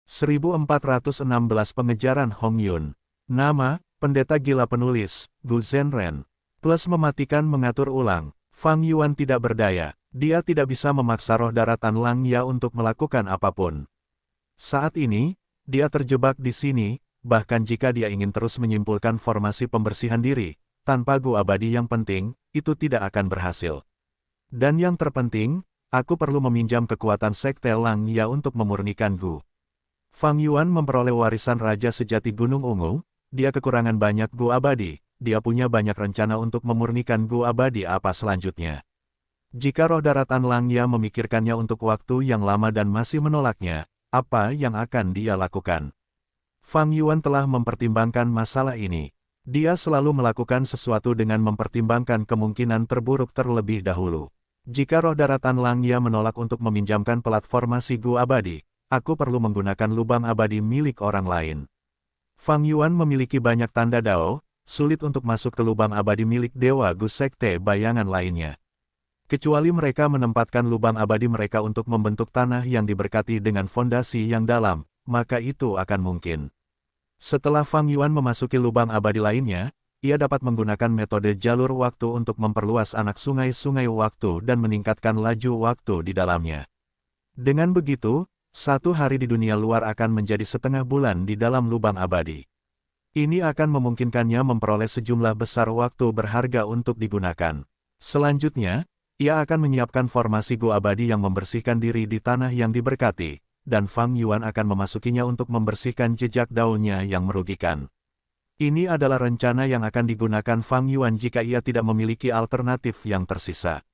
1416 Pengejaran Hong Yun. Nama, Pendeta Gila Penulis, Gu Zhenren. Plus mematikan mengatur ulang. Fang Yuan tidak berdaya. Dia tidak bisa memaksa roh daratan Lang Ya untuk melakukan apapun. Saat ini, dia terjebak di sini, bahkan jika dia ingin terus menyimpulkan formasi pembersihan diri, tanpa Gu abadi yang penting, itu tidak akan berhasil. Dan yang terpenting, aku perlu meminjam kekuatan Sekte Lang Ya untuk memurnikan Gu. Fang Yuan memperoleh warisan Raja Sejati Gunung Ungu, dia kekurangan banyak Gu abadi, dia punya banyak rencana untuk memurnikan Gu abadi apa selanjutnya. Jika roh daratan Lang Ya memikirkannya untuk waktu yang lama dan masih menolaknya, apa yang akan dia lakukan? Fang Yuan telah mempertimbangkan masalah ini. Dia selalu melakukan sesuatu dengan mempertimbangkan kemungkinan terburuk terlebih dahulu. Jika roh daratan Lang Ya menolak untuk meminjamkan platformasi Gu abadi, aku perlu menggunakan lubang abadi milik orang lain. Fang Yuan memiliki banyak tanda dao, sulit untuk masuk ke lubang abadi milik Dewa Gu Sekte bayangan lainnya. Kecuali mereka menempatkan lubang abadi mereka untuk membentuk tanah yang diberkati dengan fondasi yang dalam, maka itu akan mungkin. Setelah Fang Yuan memasuki lubang abadi lainnya, ia dapat menggunakan metode jalur waktu untuk memperluas anak sungai-sungai waktu dan meningkatkan laju waktu di dalamnya. Dengan begitu, satu hari di dunia luar akan menjadi setengah bulan di dalam lubang abadi. Ini akan memungkinkannya memperoleh sejumlah besar waktu berharga untuk digunakan. Selanjutnya, ia akan menyiapkan formasi Gu abadi yang membersihkan diri di tanah yang diberkati, dan Fang Yuan akan memasukinya untuk membersihkan jejak daunnya yang merugikan. Ini adalah rencana yang akan digunakan Fang Yuan jika ia tidak memiliki alternatif yang tersisa.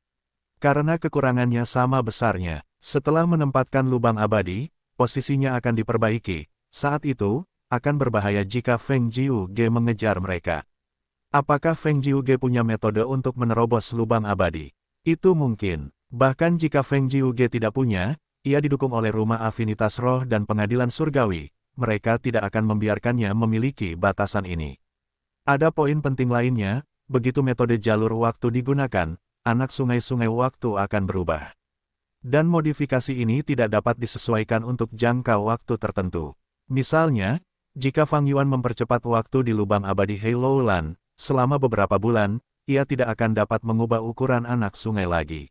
Karena kekurangannya sama besarnya, setelah menempatkan lubang abadi, posisinya akan diperbaiki. Saat itu, akan berbahaya jika Feng Jiuge mengejar mereka. Apakah Feng Jiuge punya metode untuk menerobos lubang abadi? Itu mungkin. Bahkan jika Feng Jiuge tidak punya, ia didukung oleh Rumah Afinitas Roh dan Pengadilan Surgawi. Mereka tidak akan membiarkannya memiliki batasan ini. Ada poin penting lainnya, begitu metode jalur waktu digunakan, anak sungai-sungai waktu akan berubah. Dan modifikasi ini tidak dapat disesuaikan untuk jangka waktu tertentu. Misalnya, jika Fang Yuan mempercepat waktu di lubang abadi Heiloulan, selama beberapa bulan, ia tidak akan dapat mengubah ukuran anak sungai lagi.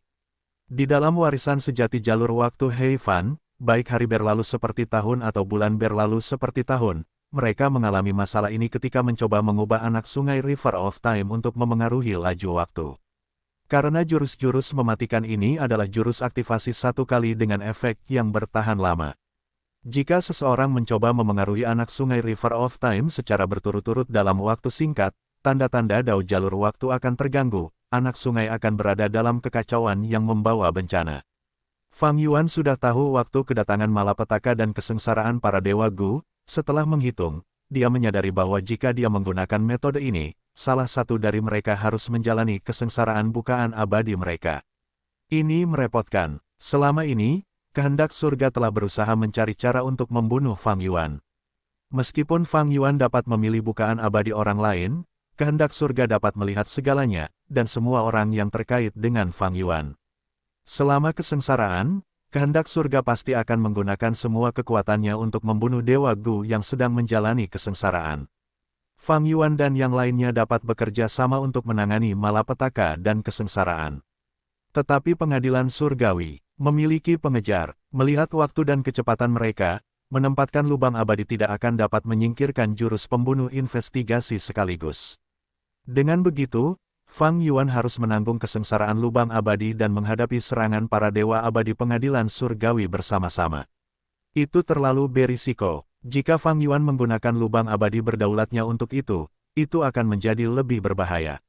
Di dalam warisan sejati jalur waktu Heifan, baik hari berlalu seperti tahun atau bulan berlalu seperti tahun, mereka mengalami masalah ini ketika mencoba mengubah anak sungai River of Time untuk memengaruhi laju waktu. Karena jurus-jurus mematikan ini adalah jurus aktivasi satu kali dengan efek yang bertahan lama. Jika seseorang mencoba memengaruhi anak sungai River of Time secara berturut-turut dalam waktu singkat, tanda-tanda dao jalur waktu akan terganggu, anak sungai akan berada dalam kekacauan yang membawa bencana. Fang Yuan sudah tahu waktu kedatangan malapetaka dan kesengsaraan para dewa Gu. Setelah menghitung, dia menyadari bahwa jika dia menggunakan metode ini, salah satu dari mereka harus menjalani kesengsaraan bukaan abadi mereka. Ini merepotkan. Selama ini, kehendak surga telah berusaha mencari cara untuk membunuh Fang Yuan. Meskipun Fang Yuan dapat memilih bukaan abadi orang lain, kehendak surga dapat melihat segalanya, dan semua orang yang terkait dengan Fang Yuan. Selama kesengsaraan, kehendak surga pasti akan menggunakan semua kekuatannya untuk membunuh Dewa Gu yang sedang menjalani kesengsaraan. Fang Yuan dan yang lainnya dapat bekerja sama untuk menangani malapetaka dan kesengsaraan. Tetapi pengadilan surgawi memiliki pengejar, melihat waktu dan kecepatan mereka, menempatkan lubang abadi tidak akan dapat menyingkirkan jurus pembunuh investigasi sekaligus. Dengan begitu, Fang Yuan harus menanggung kesengsaraan lubang abadi dan menghadapi serangan para dewa abadi pengadilan surgawi bersama-sama. Itu terlalu berisiko. Jika Fang Yuan menggunakan lubang abadi berdaulatnya untuk itu akan menjadi lebih berbahaya.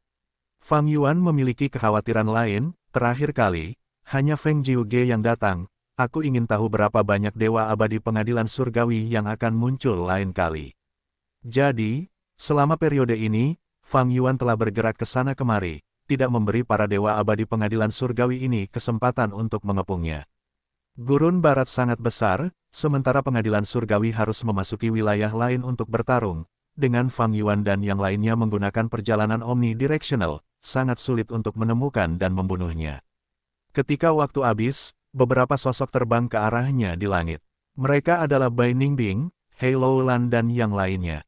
Fang Yuan memiliki kekhawatiran lain, terakhir kali, hanya Feng Jiuge yang datang, aku ingin tahu berapa banyak dewa abadi pengadilan surgawi yang akan muncul lain kali. Jadi, selama periode ini, Fang Yuan telah bergerak ke sana kemari, tidak memberi para dewa abadi pengadilan surgawi ini kesempatan untuk mengepungnya. Gurun Barat sangat besar, sementara pengadilan surgawi harus memasuki wilayah lain untuk bertarung. Dengan Fang Yuan dan yang lainnya menggunakan perjalanan omnidirectional, sangat sulit untuk menemukan dan membunuhnya. Ketika waktu habis, beberapa sosok terbang ke arahnya di langit. Mereka adalah Bai Ningbing, Hei Loulan dan yang lainnya.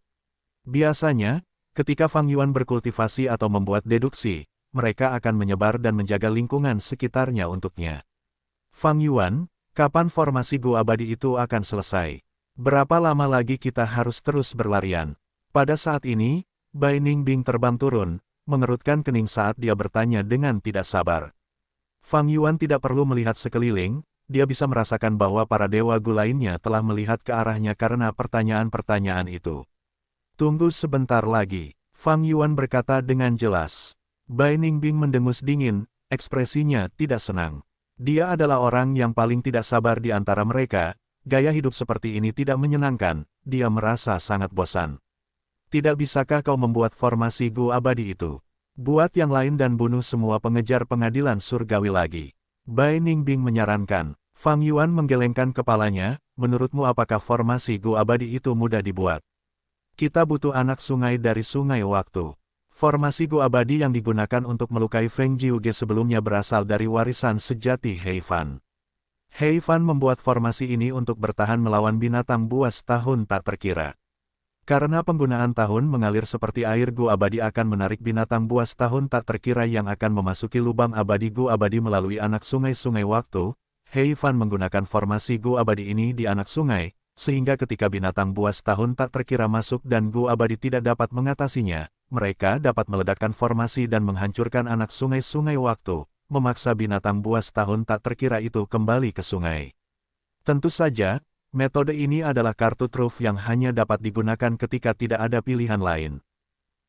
Biasanya, ketika Fang Yuan berkultivasi atau membuat deduksi, mereka akan menyebar dan menjaga lingkungan sekitarnya untuknya. Fang Yuan, kapan formasi gua abadi itu akan selesai? Berapa lama lagi kita harus terus berlarian? Pada saat ini, Bai Ningbing terbang turun, mengerutkan kening saat dia bertanya dengan tidak sabar. Fang Yuan tidak perlu melihat sekeliling, dia bisa merasakan bahwa para dewa gu lainnya telah melihat ke arahnya karena pertanyaan-pertanyaan itu. Tunggu sebentar lagi, Fang Yuan berkata dengan jelas. Bai Ningbing mendengus dingin, ekspresinya tidak senang. Dia adalah orang yang paling tidak sabar di antara mereka, gaya hidup seperti ini tidak menyenangkan, dia merasa sangat bosan. Tidak bisakah kau membuat formasi gu abadi itu? Buat yang lain dan bunuh semua pengejar pengadilan surgawi lagi. Bai Ningbing menyarankan. Fang Yuan menggelengkan kepalanya, menurutmu apakah formasi gu abadi itu mudah dibuat? Kita butuh anak sungai dari sungai waktu. Formasi gu abadi yang digunakan untuk melukai Feng Jiuge sebelumnya berasal dari warisan sejati Hei Fan. Hei Fan membuat formasi ini untuk bertahan melawan binatang buas tahun tak terkira. Karena penggunaan tahun mengalir seperti air, gu abadi akan menarik binatang buas tahun tak terkira yang akan memasuki lubang abadi gu abadi melalui anak sungai-sungai waktu. Hei Fan menggunakan formasi gu abadi ini di anak sungai, sehingga ketika binatang buas tahun tak terkira masuk dan gu abadi tidak dapat mengatasinya, mereka dapat meledakkan formasi dan menghancurkan anak sungai-sungai waktu, memaksa binatang buas tahun tak terkira itu kembali ke sungai. Tentu saja, metode ini adalah kartu truf yang hanya dapat digunakan ketika tidak ada pilihan lain.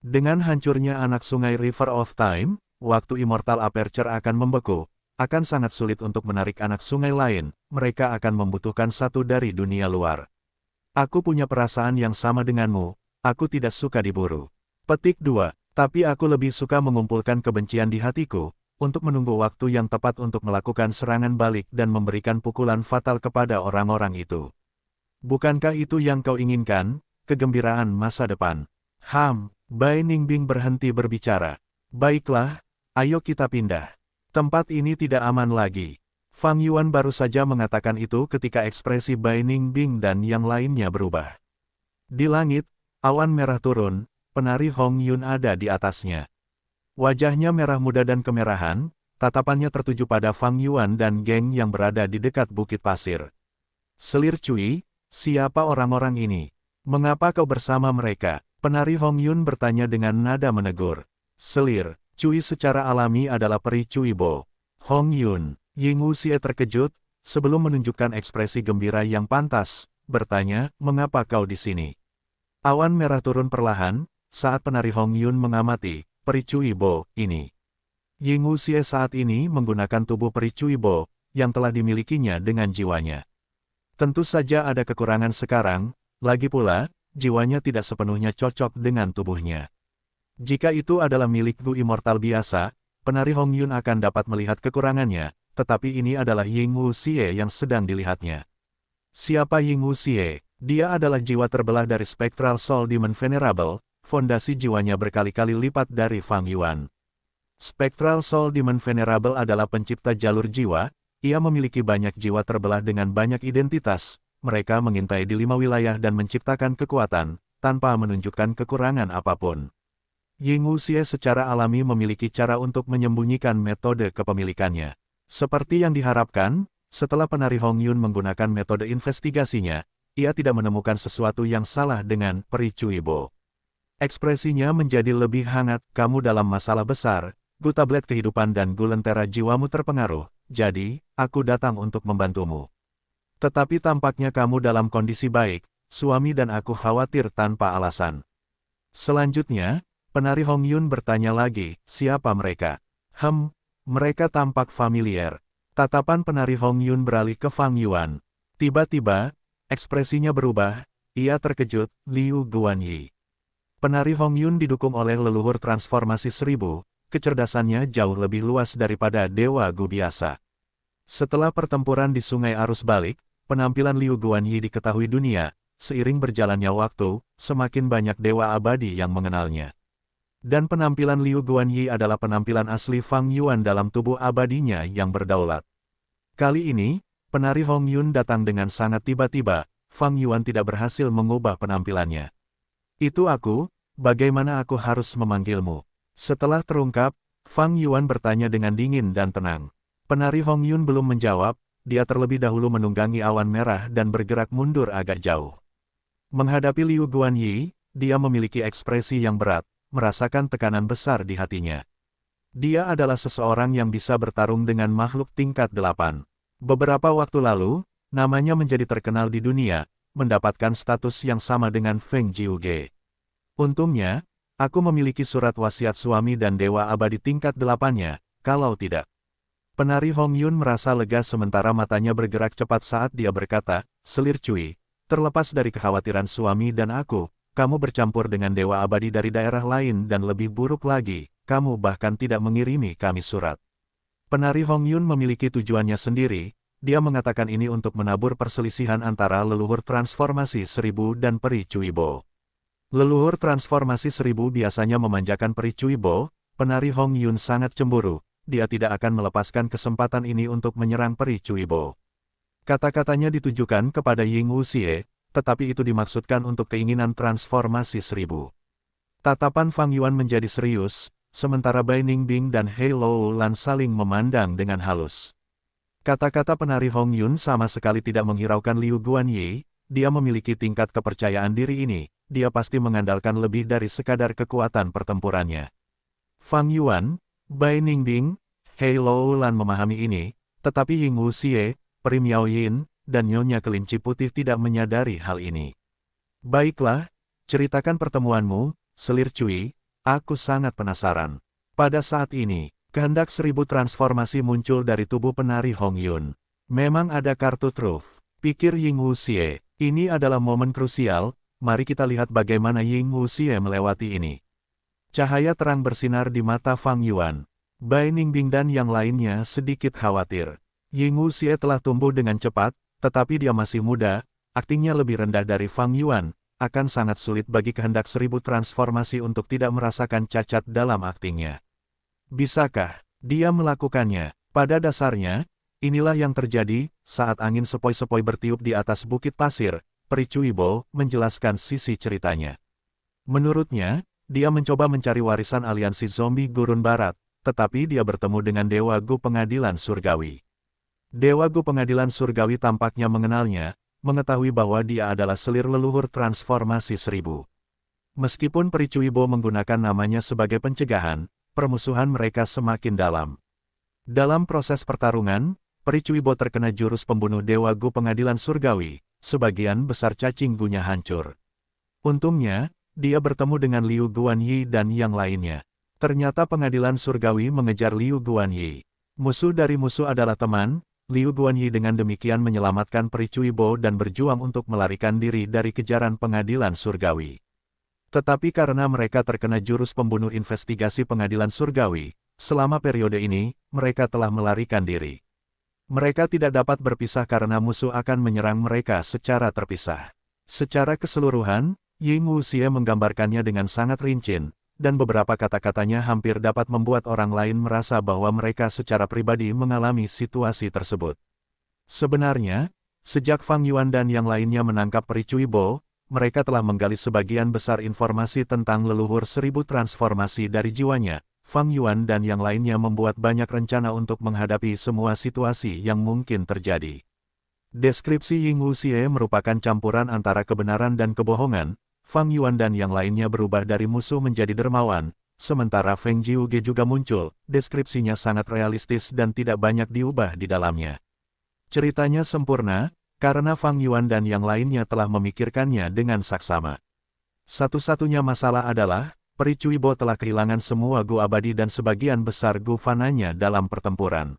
Dengan hancurnya anak sungai River of Time, waktu Immortal Aperture akan membeku. Akan sangat sulit untuk menarik anak sungai lain, mereka akan membutuhkan satu dari dunia luar. Aku punya perasaan yang sama denganmu, aku tidak suka diburu. Petik 2. Tapi aku lebih suka mengumpulkan kebencian di hatiku, untuk menunggu waktu yang tepat untuk melakukan serangan balik dan memberikan pukulan fatal kepada orang-orang itu. Bukankah itu yang kau inginkan, kegembiraan masa depan? Bai Ningbing berhenti berbicara. Baiklah, ayo kita pindah. Tempat ini tidak aman lagi. Fang Yuan baru saja mengatakan itu ketika ekspresi Bai Ningbing dan yang lainnya berubah. Di langit, awan merah turun, penari Hong Yun ada di atasnya. Wajahnya merah muda dan kemerahan, tatapannya tertuju pada Fang Yuan dan geng yang berada di dekat bukit pasir. Selir Cui, siapa orang-orang ini? Mengapa kau bersama mereka? Penari Hong Yun bertanya dengan nada menegur. Selir Cui secara alami adalah peri Cui Bo. Hong Yun, Ying Wuxie terkejut, sebelum menunjukkan ekspresi gembira yang pantas, bertanya, mengapa kau di sini? Awan merah turun perlahan, saat penari Hong Yun mengamati, peri Cui Bo, ini. Ying Wuxie saat ini menggunakan tubuh peri Cui Bo, yang telah dimilikinya dengan jiwanya. Tentu saja ada kekurangan sekarang, lagi pula, jiwanya tidak sepenuhnya cocok dengan tubuhnya. Jika itu adalah milik gu immortal biasa, penari Hong Yun akan dapat melihat kekurangannya, tetapi ini adalah Ying Wuxie yang sedang dilihatnya. Siapa Ying Wuxie? Dia adalah jiwa terbelah dari Spectral Soul Demon Venerable, fondasi jiwanya berkali-kali lipat dari Fang Yuan. Spectral Soul Demon Venerable adalah pencipta jalur jiwa, ia memiliki banyak jiwa terbelah dengan banyak identitas, mereka mengintai di 5 wilayah dan menciptakan kekuatan, tanpa menunjukkan kekurangan apapun. Ying Wuxie secara alami memiliki cara untuk menyembunyikan metode kepemilikannya. Seperti yang diharapkan, setelah penari Hong Yun menggunakan metode investigasinya, ia tidak menemukan sesuatu yang salah dengan peri Cui Bo. Ekspresinya menjadi lebih hangat, kamu dalam masalah besar, gu tablet kehidupan dan gu lentera jiwamu terpengaruh, jadi, aku datang untuk membantumu. Tetapi tampaknya kamu dalam kondisi baik, suami dan aku khawatir tanpa alasan. Selanjutnya, penari Hong Yun bertanya lagi, siapa mereka? Mereka tampak familiar. Tatapan penari Hong Yun beralih ke Fang Yuan. Tiba-tiba, ekspresinya berubah, ia terkejut, Liu Guanyi. Penari Hong Yun didukung oleh leluhur transformasi 1000, kecerdasannya jauh lebih luas daripada dewa gu biasa. Setelah pertempuran di sungai arus balik, penampilan Liu Guanyi diketahui dunia, seiring berjalannya waktu, semakin banyak dewa abadi yang mengenalnya. Dan penampilan Liu Guanyi adalah penampilan asli Fang Yuan dalam tubuh abadinya yang berdaulat. Kali ini, Penari Hong Yun datang dengan sangat tiba-tiba, Fang Yuan tidak berhasil mengubah penampilannya. Itu aku, bagaimana aku harus memanggilmu? Setelah terungkap, Fang Yuan bertanya dengan dingin dan tenang. Penari Hong Yun belum menjawab, dia terlebih dahulu menunggangi awan merah dan bergerak mundur agak jauh. Menghadapi Liu Guanyi, dia memiliki ekspresi yang berat, merasakan tekanan besar di hatinya. Dia adalah seseorang yang bisa bertarung dengan makhluk tingkat 8. Beberapa waktu lalu, namanya menjadi terkenal di dunia, mendapatkan status yang sama dengan Feng Jiuge. Untungnya, aku memiliki surat wasiat suami dan dewa abadi tingkat 8-nya, kalau tidak. Penari Hong Yun merasa lega sementara matanya bergerak cepat saat dia berkata, "Selir Cui, terlepas dari kekhawatiran suami dan aku, kamu bercampur dengan dewa abadi dari daerah lain dan lebih buruk lagi, kamu bahkan tidak mengirimi kami surat." Penari Hong Yun memiliki tujuannya sendiri, dia mengatakan ini untuk menabur perselisihan antara leluhur transformasi 1000 dan peri Cuibo. Leluhur transformasi 1000 biasanya memanjakan peri Cuibo, penari Hong Yun sangat cemburu, dia tidak akan melepaskan kesempatan ini untuk menyerang peri Cuibo. Kata-katanya ditujukan kepada Ying Wuxie, tetapi itu dimaksudkan untuk keinginan transformasi 1000. Tatapan Fang Yuan menjadi serius, sementara Bai Ningbing dan Hei Loulan saling memandang dengan halus. Kata-kata penari Hong Yun sama sekali tidak menghiraukan Liu Guanyi, dia memiliki tingkat kepercayaan diri ini, dia pasti mengandalkan lebih dari sekadar kekuatan pertempurannya. Fang Yuan, Bai Ningbing, Hei Loulan memahami ini, tetapi Ying Wuxie, Peri Miao Yin, dan Nyonya Kelinci Putih tidak menyadari hal ini. Baiklah, ceritakan pertemuanmu, Selir Cui. Aku sangat penasaran. Pada saat ini, kehendak 1000 transformasi muncul dari tubuh penari Hong Yun. Memang ada kartu truf, pikir Ying Wuxie. Ini adalah momen krusial, mari kita lihat bagaimana Ying Wuxie melewati ini. Cahaya terang bersinar di mata Fang Yuan. Bai Ningbing dan yang lainnya sedikit khawatir. Ying Wuxie telah tumbuh dengan cepat, tetapi dia masih muda, aktingnya lebih rendah dari Fang Yuan. Akan sangat sulit bagi kehendak 1000 transformasi untuk tidak merasakan cacat dalam aktingnya. Bisakah dia melakukannya? Pada dasarnya, inilah yang terjadi saat angin sepoi-sepoi bertiup di atas bukit pasir, Peri Cuibo menjelaskan sisi ceritanya. Menurutnya, dia mencoba mencari warisan aliansi zombie gurun barat, tetapi dia bertemu dengan Dewa Gu Pengadilan Surgawi. Dewa Gu Pengadilan Surgawi tampaknya mengenalnya, mengetahui bahwa dia adalah selir leluhur transformasi 1000. Meskipun Peri Cuibo menggunakan namanya sebagai pencegahan, permusuhan mereka semakin dalam. Dalam proses pertarungan, Peri Cuibo terkena jurus pembunuh Dewa Gu Pengadilan Surgawi, sebagian besar cacing gunya hancur. Untungnya, dia bertemu dengan Liu Guanyi dan yang lainnya. Ternyata Pengadilan Surgawi mengejar Liu Guanyi. Musuh dari musuh adalah teman. Liu Guanyi dengan demikian menyelamatkan Peri Cuibo dan berjuang untuk melarikan diri dari kejaran Pengadilan Surgawi. Tetapi karena mereka terkena jurus pembunuh investigasi Pengadilan Surgawi, selama periode ini, mereka telah melarikan diri. Mereka tidak dapat berpisah karena musuh akan menyerang mereka secara terpisah. Secara keseluruhan, Ying Wuxie menggambarkannya dengan sangat rinci, dan beberapa kata-katanya hampir dapat membuat orang lain merasa bahwa mereka secara pribadi mengalami situasi tersebut. Sebenarnya, sejak Fang Yuan dan yang lainnya menangkap Peri Cuibo, mereka telah menggali sebagian besar informasi tentang leluhur 1000 transformasi dari jiwanya. Fang Yuan dan yang lainnya membuat banyak rencana untuk menghadapi semua situasi yang mungkin terjadi. Deskripsi Ying Wuxie merupakan campuran antara kebenaran dan kebohongan. Fang Yuan dan yang lainnya berubah dari musuh menjadi dermawan, sementara Feng Jiuge juga muncul, deskripsinya sangat realistis dan tidak banyak diubah di dalamnya. Ceritanya sempurna, karena Fang Yuan dan yang lainnya telah memikirkannya dengan saksama. Satu-satunya masalah adalah, Peri Cuibo telah kehilangan semua Gu abadi dan sebagian besar Gu fananya dalam pertempuran.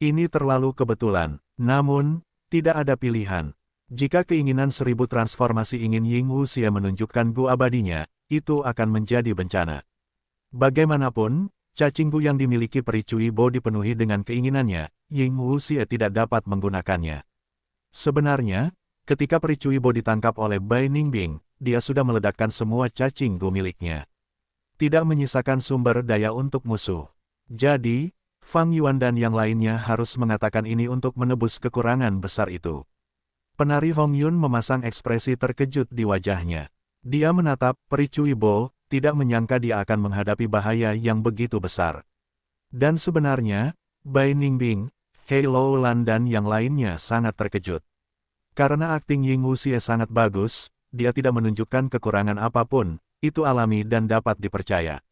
Ini terlalu kebetulan, namun, tidak ada pilihan. Jika keinginan 1000 transformasi ingin Ying Wuxie menunjukkan Gu abadinya, itu akan menjadi bencana. Bagaimanapun, cacing Gu yang dimiliki Peri Cuibo dipenuhi dengan keinginannya, Ying Wuxie tidak dapat menggunakannya. Sebenarnya, ketika Peri Cuibo ditangkap oleh Bai Ningbing, dia sudah meledakkan semua cacing Gu miliknya. Tidak menyisakan sumber daya untuk musuh. Jadi, Fang Yuan dan yang lainnya harus mengatakan ini untuk menebus kekurangan besar itu. Penari Hong Yun memasang ekspresi terkejut di wajahnya. Dia menatap Peri Cui Bo, tidak menyangka dia akan menghadapi bahaya yang begitu besar. Dan sebenarnya, Bai Ningbing, Hei Lo Lan dan yang lainnya sangat terkejut. Karena akting Ying Wuxie sangat bagus, dia tidak menunjukkan kekurangan apapun, itu alami dan dapat dipercaya.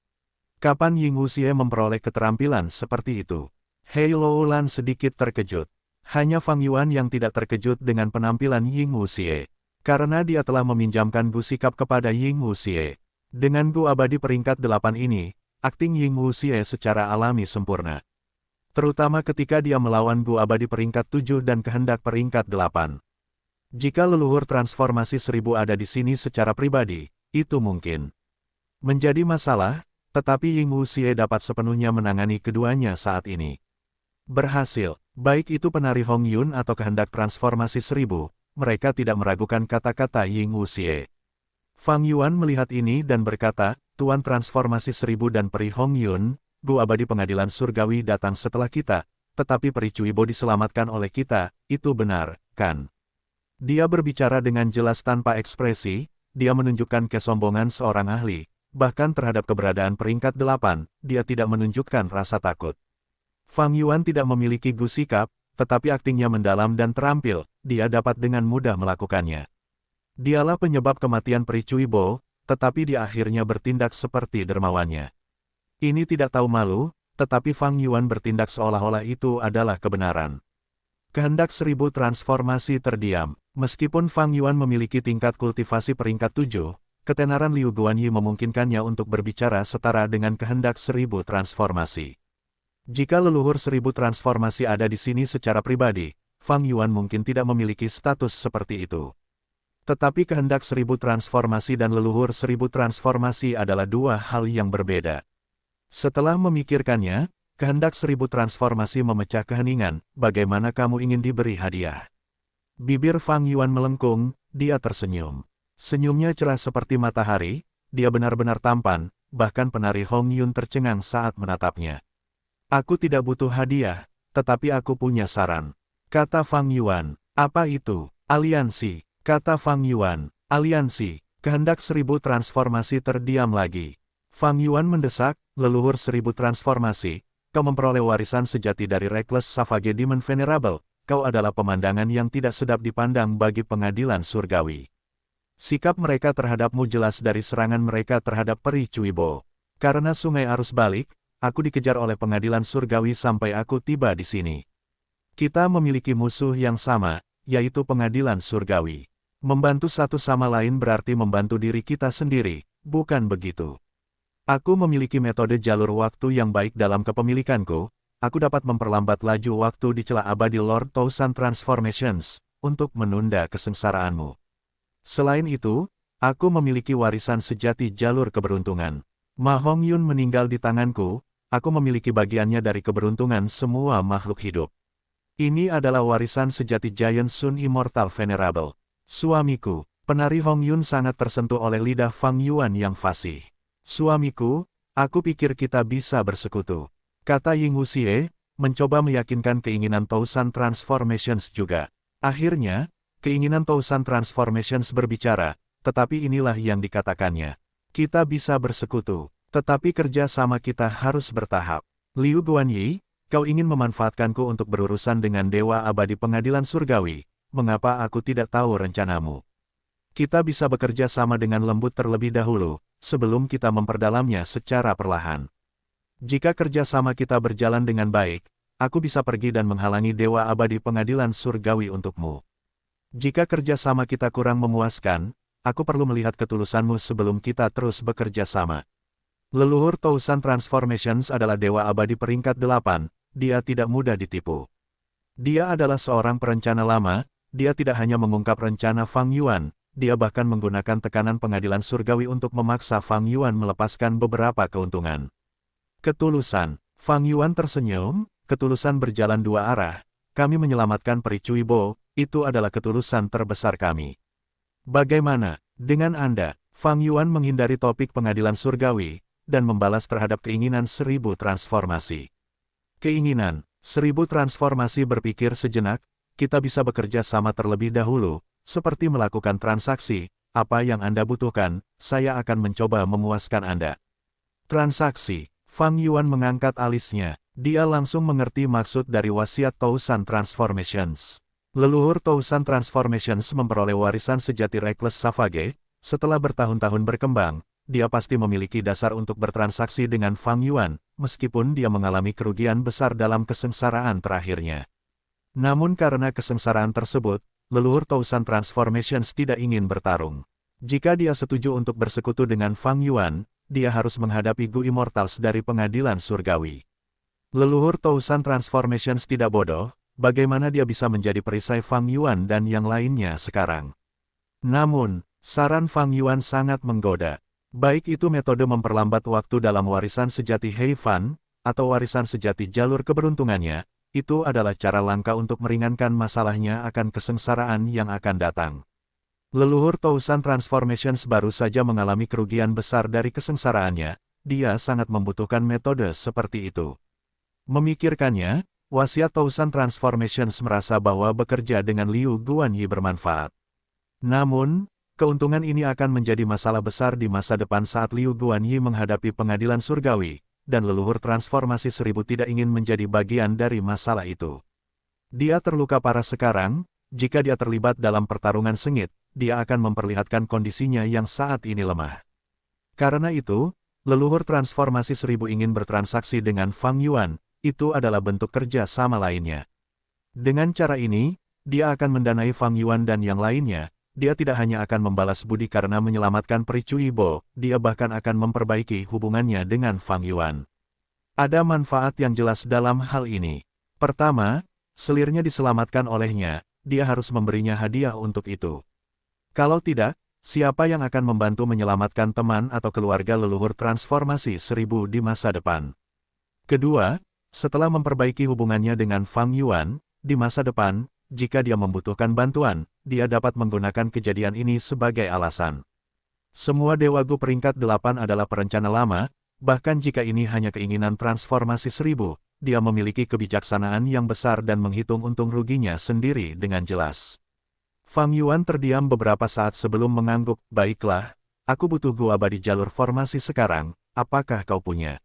Kapan Ying Wuxie memperoleh keterampilan seperti itu? Hei Lo Lan sedikit terkejut. Hanya Fang Yuan yang tidak terkejut dengan penampilan Ying Wuxie. Karena dia telah meminjamkan Gu Sikap kepada Ying Wuxie. Dengan Gu abadi peringkat 8 ini, akting Ying Wuxie secara alami sempurna. Terutama ketika dia melawan Gu abadi peringkat 7 dan kehendak peringkat 8. Jika leluhur transformasi 1000 ada di sini secara pribadi, itu mungkin menjadi masalah, tetapi Ying Wuxie dapat sepenuhnya menangani keduanya saat ini. Berhasil, baik itu penari Hong Yun atau kehendak transformasi 1000, mereka tidak meragukan kata-kata Ying Wuxie. Fang Yuan melihat ini dan berkata, Tuan transformasi 1000 dan Peri Hong Yun, Gu abadi pengadilan surgawi datang setelah kita, tetapi Peri Cui Bo diselamatkan oleh kita, itu benar, kan? Dia berbicara dengan jelas tanpa ekspresi, dia menunjukkan kesombongan seorang ahli, bahkan terhadap keberadaan peringkat 8, dia tidak menunjukkan rasa takut. Fang Yuan tidak memiliki Gu Sikap, tetapi aktingnya mendalam dan terampil, dia dapat dengan mudah melakukannya. Dialah penyebab kematian Peri Cui Bo, tetapi dia akhirnya bertindak seperti dermawannya. Ini tidak tahu malu, tetapi Fang Yuan bertindak seolah-olah itu adalah kebenaran. Kehendak 1000 transformasi terdiam. Meskipun Fang Yuan memiliki tingkat kultivasi peringkat 7, ketenaran Liu Guanyi memungkinkannya untuk berbicara setara dengan kehendak 1000 transformasi. Jika leluhur 1000 transformasi ada di sini secara pribadi, Fang Yuan mungkin tidak memiliki status seperti itu. Tetapi kehendak 1000 transformasi dan leluhur 1000 transformasi adalah dua hal yang berbeda. Setelah memikirkannya, kehendak 1000 transformasi memecah keheningan, bagaimana kamu ingin diberi hadiah? Bibir Fang Yuan melengkung, dia tersenyum. Senyumnya cerah seperti matahari, dia benar-benar tampan, bahkan penari Hong Yun tercengang saat menatapnya. Aku tidak butuh hadiah, tetapi aku punya saran. Kata Fang Yuan. Apa itu? Aliansi. Kata Fang Yuan. Aliansi. Kehendak 1000 transformasi terdiam lagi. Fang Yuan mendesak, leluhur 1000 transformasi, kau memperoleh warisan sejati dari Reckless Savage Demon Venerable, kau adalah pemandangan yang tidak sedap dipandang bagi pengadilan surgawi. Sikap mereka terhadapmu jelas dari serangan mereka terhadap Peri Cui Bo. Karena sungai arus balik, aku dikejar oleh pengadilan surgawi sampai aku tiba di sini. Kita memiliki musuh yang sama, yaitu pengadilan surgawi. Membantu satu sama lain berarti membantu diri kita sendiri, bukan begitu? Aku memiliki metode jalur waktu yang baik dalam kepemilikanku, aku dapat memperlambat laju waktu di celah abadi Lord Tousan Transformations, untuk menunda kesengsaraanmu. Selain itu, aku memiliki warisan sejati jalur keberuntungan. Ma Hong Yun meninggal di tanganku, aku memiliki bagiannya dari keberuntungan semua makhluk hidup. Ini adalah warisan sejati Giant Sun Immortal Venerable. Suamiku, penari Hong Yun sangat tersentuh oleh lidah Fang Yuan yang fasih. Suamiku, aku pikir kita bisa bersekutu. Kata Ying Wuxie, mencoba meyakinkan keinginan Tousan Transformations juga. Akhirnya, keinginan Tousan Transformations berbicara, tetapi inilah yang dikatakannya. Kita bisa bersekutu. Tetapi kerja sama kita harus bertahap. Liu Guanyi, kau ingin memanfaatkanku untuk berurusan dengan Dewa Abadi Pengadilan Surgawi, mengapa aku tidak tahu rencanamu? Kita bisa bekerja sama dengan lembut terlebih dahulu, sebelum kita memperdalamnya secara perlahan. Jika kerja sama kita berjalan dengan baik, aku bisa pergi dan menghalangi Dewa Abadi Pengadilan Surgawi untukmu. Jika kerja sama kita kurang memuaskan, aku perlu melihat ketulusanmu sebelum kita terus bekerja sama. Leluhur Tousan Transformations adalah Dewa Abadi peringkat 8, dia tidak mudah ditipu. Dia adalah seorang perencana lama, dia tidak hanya mengungkap rencana Fang Yuan, dia bahkan menggunakan tekanan pengadilan surgawi untuk memaksa Fang Yuan melepaskan beberapa keuntungan. Ketulusan. Fang Yuan tersenyum, ketulusan berjalan dua arah, kami menyelamatkan Peri Cui Bo, itu adalah ketulusan terbesar kami. Bagaimana dengan Anda? Fang Yuan menghindari topik pengadilan surgawi, dan membalas terhadap keinginan 1000 transformasi. Keinginan, 1000 transformasi berpikir sejenak, kita bisa bekerja sama terlebih dahulu, seperti melakukan transaksi, apa yang Anda butuhkan, saya akan mencoba memuaskan Anda. Transaksi, Fang Yuan mengangkat alisnya, dia langsung mengerti maksud dari wasiat Tousan Transformations. Leluhur Tousan Transformations memperoleh warisan sejati Reckless Savage, setelah bertahun-tahun berkembang, dia pasti memiliki dasar untuk bertransaksi dengan Fang Yuan, meskipun dia mengalami kerugian besar dalam kesengsaraan terakhirnya. Namun karena kesengsaraan tersebut, leluhur Tousan Transformations tidak ingin bertarung. Jika dia setuju untuk bersekutu dengan Fang Yuan, dia harus menghadapi Gu Immortals dari pengadilan surgawi. Leluhur Tousan Transformations tidak bodoh, bagaimana dia bisa menjadi perisai Fang Yuan dan yang lainnya sekarang. Namun, saran Fang Yuan sangat menggoda. Baik itu metode memperlambat waktu dalam warisan sejati Hei Fan, atau warisan sejati jalur keberuntungannya, itu adalah cara langka untuk meringankan masalahnya akan kesengsaraan yang akan datang. Leluhur Tousan Transformations baru saja mengalami kerugian besar dari kesengsaraannya, dia sangat membutuhkan metode seperti itu. Memikirkannya, wasiat Tousan Transformations merasa bahwa bekerja dengan Liu Guanyi bermanfaat. Namun, keuntungan ini akan menjadi masalah besar di masa depan saat Liu Guanyi menghadapi pengadilan surgawi, dan leluhur transformasi 1000 tidak ingin menjadi bagian dari masalah itu. Dia terluka parah sekarang, jika dia terlibat dalam pertarungan sengit, dia akan memperlihatkan kondisinya yang saat ini lemah. Karena itu, leluhur transformasi 1000 ingin bertransaksi dengan Fang Yuan, itu adalah bentuk kerja sama lainnya. Dengan cara ini, dia akan mendanai Fang Yuan dan yang lainnya. Dia tidak hanya akan membalas budi karena menyelamatkan Peri Cui Bo, dia bahkan akan memperbaiki hubungannya dengan Fang Yuan. Ada manfaat yang jelas dalam hal ini. Pertama, selirnya diselamatkan olehnya, dia harus memberinya hadiah untuk itu. Kalau tidak, siapa yang akan membantu menyelamatkan teman atau keluarga leluhur transformasi 1000 di masa depan? Kedua, setelah memperbaiki hubungannya dengan Fang Yuan, di masa depan, jika dia membutuhkan bantuan, dia dapat menggunakan kejadian ini sebagai alasan. Semua Dewa Gu peringkat 8 adalah perencana lama, bahkan jika ini hanya keinginan transformasi 1000, dia memiliki kebijaksanaan yang besar dan menghitung untung ruginya sendiri dengan jelas. Fang Yuan terdiam beberapa saat sebelum mengangguk, baiklah, aku butuh Gu abadi jalur formasi sekarang, apakah kau punya?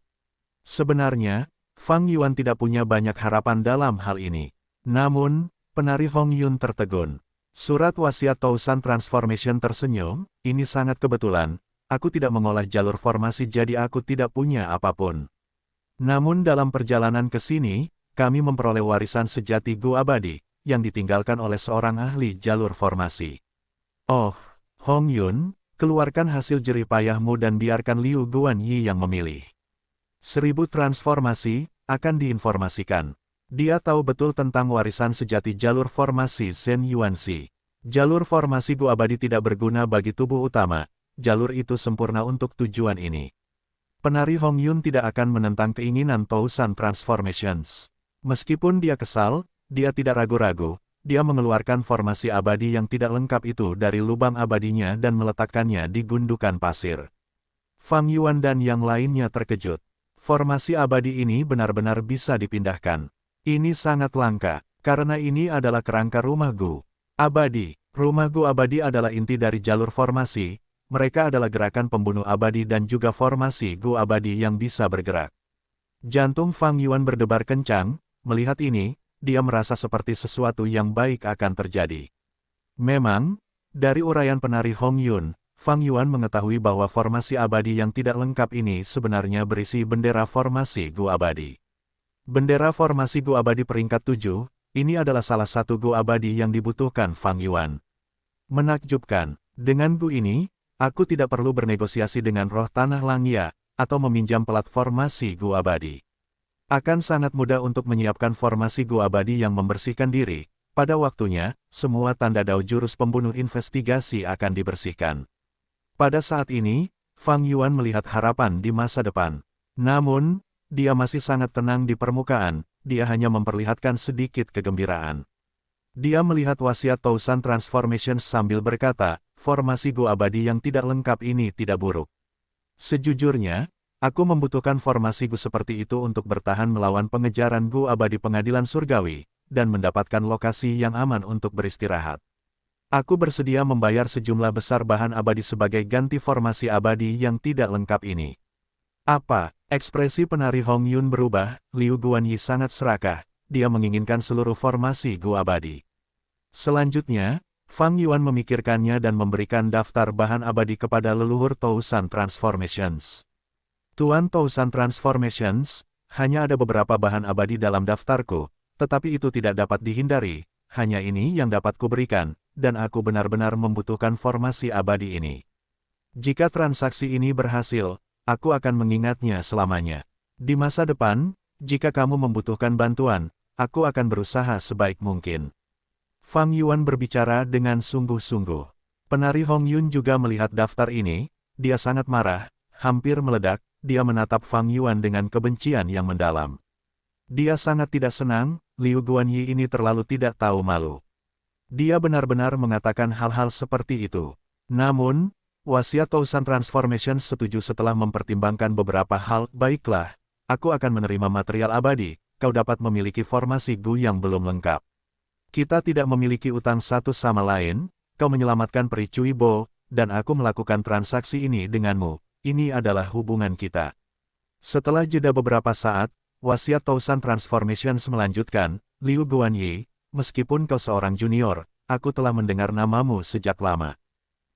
Sebenarnya, Fang Yuan tidak punya banyak harapan dalam hal ini. Namun, penari Hong Yun tertegun. Surat wasiat Tousan Transformation tersenyum, ini sangat kebetulan, aku tidak mengolah jalur formasi jadi aku tidak punya apapun. Namun dalam perjalanan ke sini, kami memperoleh warisan sejati Gu abadi, yang ditinggalkan oleh seorang ahli jalur formasi. Oh, Hong Yun, keluarkan hasil jerih payahmu dan biarkan Liu Guanyi yang memilih. 1000 transformasi, akan diinformasikan. Dia tahu betul tentang warisan sejati jalur formasi Zhen Yuanxi. Jalur formasi Gu abadi tidak berguna bagi tubuh utama, jalur itu sempurna untuk tujuan ini. Penari Hong Yun tidak akan menentang keinginan Tousan Transformations. Meskipun dia kesal, dia tidak ragu-ragu, dia mengeluarkan formasi abadi yang tidak lengkap itu dari lubang abadinya dan meletakkannya di gundukan pasir. Fang Yuan dan yang lainnya terkejut. Formasi abadi ini benar-benar bisa dipindahkan. Ini sangat langka, karena ini adalah kerangka rumah Gu abadi. Rumah Gu abadi adalah inti dari jalur formasi, mereka adalah gerakan pembunuh abadi dan juga formasi Gu abadi yang bisa bergerak. Jantung Fang Yuan berdebar kencang, melihat ini, dia merasa seperti sesuatu yang baik akan terjadi. Memang, dari uraian penari Hong Yun, Fang Yuan mengetahui bahwa formasi abadi yang tidak lengkap ini sebenarnya berisi bendera formasi Gu abadi. Bendera formasi Gu abadi peringkat 7, ini adalah salah satu Gu abadi yang dibutuhkan Fang Yuan. Menakjubkan, dengan Gu ini, aku tidak perlu bernegosiasi dengan roh tanah Langya, atau meminjam pelat formasi Gu abadi. Akan sangat mudah untuk menyiapkan formasi Gu abadi yang membersihkan diri, pada waktunya, semua tanda dao jurus pembunuh investigasi akan dibersihkan. Pada saat ini, Fang Yuan melihat harapan di masa depan. Namun, dia masih sangat tenang di permukaan, dia hanya memperlihatkan sedikit kegembiraan. Dia melihat wasiat Tousan Transformation sambil berkata, formasi Gu abadi yang tidak lengkap ini tidak buruk. Sejujurnya, Aku membutuhkan formasi Gu seperti itu untuk bertahan melawan pengejaran Gu abadi pengadilan surgawi, dan mendapatkan lokasi yang aman untuk beristirahat. Aku bersedia membayar sejumlah besar bahan abadi sebagai ganti formasi abadi yang tidak lengkap ini. Apa? Ekspresi penari Hong Yun berubah, Liu Guanyi sangat serakah, dia menginginkan seluruh formasi Gu abadi. Selanjutnya, Fang Yuan memikirkannya dan memberikan daftar bahan abadi kepada leluhur Tousan Transformations. Tuan Tousan Transformations, hanya ada beberapa bahan abadi dalam daftarku, tetapi itu tidak dapat dihindari, hanya ini yang dapat kuberikan, dan aku benar-benar membutuhkan formasi abadi ini. Jika transaksi ini berhasil, aku akan mengingatnya selamanya. Di masa depan, jika kamu membutuhkan bantuan, aku akan berusaha sebaik mungkin. Fang Yuan berbicara dengan sungguh-sungguh. Penari Hong Yun juga melihat daftar ini, dia sangat marah, hampir meledak. Dia menatap Fang Yuan dengan kebencian yang mendalam. Dia sangat tidak senang, Liu Guanyi ini terlalu tidak tahu malu. Dia benar-benar mengatakan hal-hal seperti itu. Namun, wasiat Tousan Transformation setuju setelah mempertimbangkan beberapa hal. Baiklah, aku akan menerima material abadi, kau dapat memiliki formasi Gu yang belum lengkap. Kita tidak memiliki utang satu sama lain, kau menyelamatkan Peri Cui Bo, dan aku melakukan transaksi ini denganmu. Ini adalah hubungan kita. Setelah jeda beberapa saat, wasiat Tousan Transformations melanjutkan, Liu Guanyi, meskipun kau seorang junior, aku telah mendengar namamu sejak lama.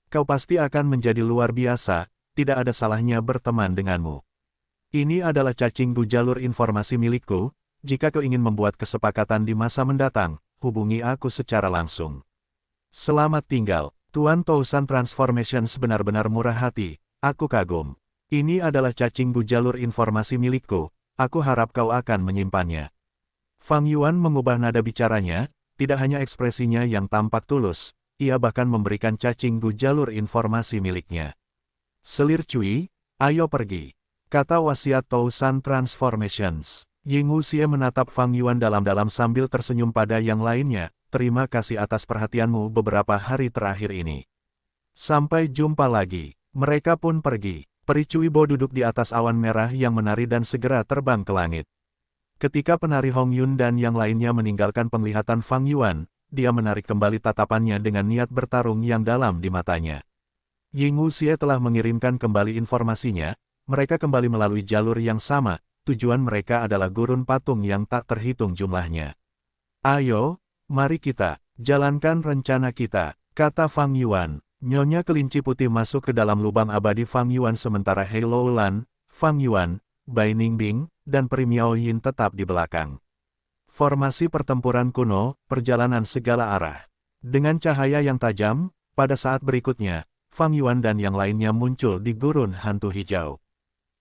Kau pasti akan menjadi luar biasa, tidak ada salahnya berteman denganmu. Ini adalah cacing Gu jalur informasi milikku, jika kau ingin membuat kesepakatan di masa mendatang, hubungi aku secara langsung. Selamat tinggal, Tuan Tousan Transformations benar-benar murah hati. Aku kagum. Ini adalah cacing Gu jalur informasi milikku, aku harap kau akan menyimpannya. Fang Yuan mengubah nada bicaranya, tidak hanya ekspresinya yang tampak tulus, ia bahkan memberikan cacing Gu jalur informasi miliknya. Selir Cui, ayo pergi. Kata wasiat Tousan Transformations. Ying Wuxie menatap Fang Yuan dalam-dalam sambil tersenyum pada yang lainnya, terima kasih atas perhatianmu beberapa hari terakhir ini. Sampai jumpa lagi. Mereka pun pergi. Peri Cui Bo duduk di atas awan merah yang menari dan segera terbang ke langit. Ketika penari Hong Yun dan yang lainnya meninggalkan penglihatan Fang Yuan, dia menarik kembali tatapannya dengan niat bertarung yang dalam di matanya. Ying Wuxie telah mengirimkan kembali informasinya, mereka kembali melalui jalur yang sama, tujuan mereka adalah gurun patung yang tak terhitung jumlahnya. Ayo, mari kita jalankan rencana kita, kata Fang Yuan. Nyonya kelinci putih masuk ke dalam lubang abadi Fang Yuan sementara Hei Loulan, Fang Yuan, Bai Ningbing, dan Peri Miao Yin tetap di belakang. Formasi pertempuran kuno, perjalanan segala arah. Dengan cahaya yang tajam, pada saat berikutnya, Fang Yuan dan yang lainnya muncul di gurun hantu hijau.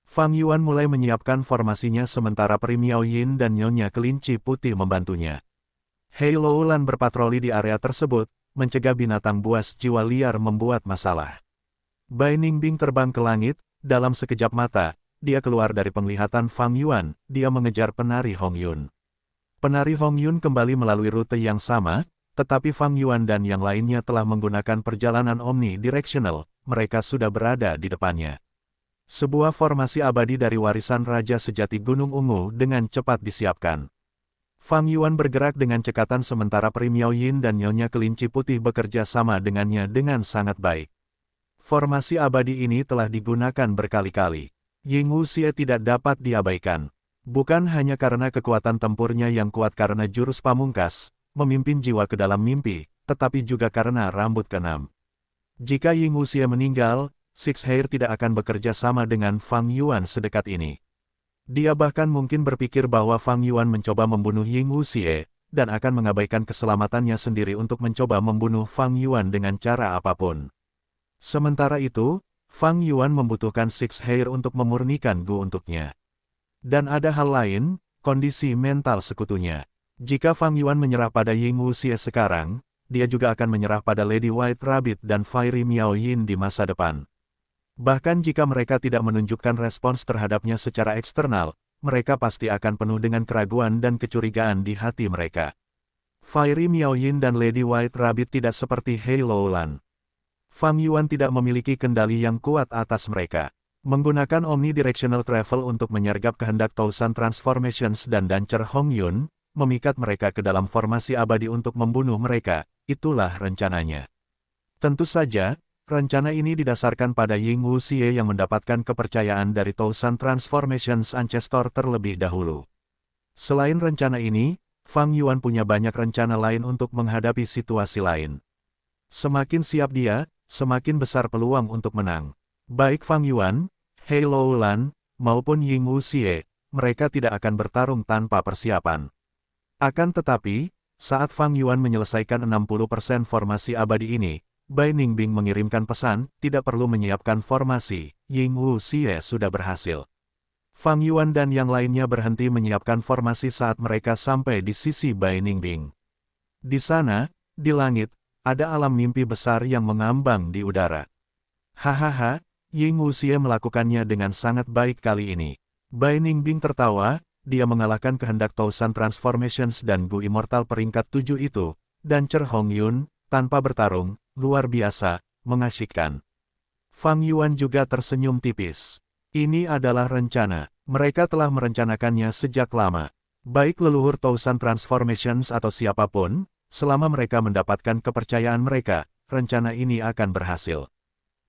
Fang Yuan mulai menyiapkan formasinya sementara Peri Miao Yin dan Nyonya kelinci putih membantunya. Hei Loulan berpatroli di area tersebut, mencegah binatang buas jiwa liar membuat masalah. Bai Ningbing terbang ke langit, dalam sekejap mata, dia keluar dari penglihatan Fang Yuan, dia mengejar penari Hong Yun. Penari Hong Yun kembali melalui rute yang sama, tetapi Fang Yuan dan yang lainnya telah menggunakan perjalanan omnidirectional, mereka sudah berada di depannya. Sebuah formasi abadi dari warisan Raja Sejati Gunung Ungu dengan cepat disiapkan. Fang Yuan bergerak dengan cekatan sementara Peri Miao Yin dan Nyonya kelinci putih bekerja sama dengannya dengan sangat baik. Formasi abadi ini telah digunakan berkali-kali. Ying Wuxie tidak dapat diabaikan. Bukan hanya karena kekuatan tempurnya yang kuat karena jurus pamungkas, memimpin jiwa ke dalam mimpi, tetapi juga karena rambut keenam. Jika Ying Wuxie meninggal, Six Hair tidak akan bekerja sama dengan Fang Yuan sedekat ini. Dia bahkan mungkin berpikir bahwa Fang Yuan mencoba membunuh Ying Wuxie, dan akan mengabaikan keselamatannya sendiri untuk mencoba membunuh Fang Yuan dengan cara apapun. Sementara itu, Fang Yuan membutuhkan Six Hair untuk memurnikan Gu untuknya. Dan ada hal lain, kondisi mental sekutunya. Jika Fang Yuan menyerah pada Ying Wuxie sekarang, dia juga akan menyerah pada Lady White Rabbit dan Fiery Miao Yin di masa depan. Bahkan jika mereka tidak menunjukkan respons terhadapnya secara eksternal, mereka pasti akan penuh dengan keraguan dan kecurigaan di hati mereka. Fiery Miao Yin dan Lady White Rabbit tidak seperti Hei Loulan. Fang Yuan tidak memiliki kendali yang kuat atas mereka. Menggunakan Omnidirectional Travel untuk menyergap kehendak Tousan Transformations dan Dancer Hongyun, memikat mereka ke dalam formasi abadi untuk membunuh mereka, itulah rencananya. Tentu saja, rencana ini didasarkan pada Ying Wuxie yang mendapatkan kepercayaan dari Tousan Transformations Ancestor terlebih dahulu. Selain rencana ini, Fang Yuan punya banyak rencana lain untuk menghadapi situasi lain. Semakin siap dia, semakin besar peluang untuk menang. Baik Fang Yuan, Hei Loulan, maupun Ying Wuxie, mereka tidak akan bertarung tanpa persiapan. Akan tetapi, saat Fang Yuan menyelesaikan 60% formasi abadi ini, Bai Ningbing mengirimkan pesan, tidak perlu menyiapkan formasi, Ying Wuxie sudah berhasil. Fang Yuan dan yang lainnya berhenti menyiapkan formasi saat mereka sampai di sisi Bai Ningbing. Di sana, di langit, ada alam mimpi besar yang mengambang di udara. Hahaha, Ying Wuxie melakukannya dengan sangat baik kali ini. Bai Ningbing tertawa, dia mengalahkan kehendak Tousan Transformations dan Gu Immortal peringkat 7 itu, dan Cer Hongyun, tanpa bertarung, luar biasa, mengasyikkan. Fang Yuan juga tersenyum tipis. Ini adalah rencana. Mereka telah merencanakannya sejak lama. Baik leluhur Tousan Transformations atau siapapun, selama mereka mendapatkan kepercayaan mereka, rencana ini akan berhasil.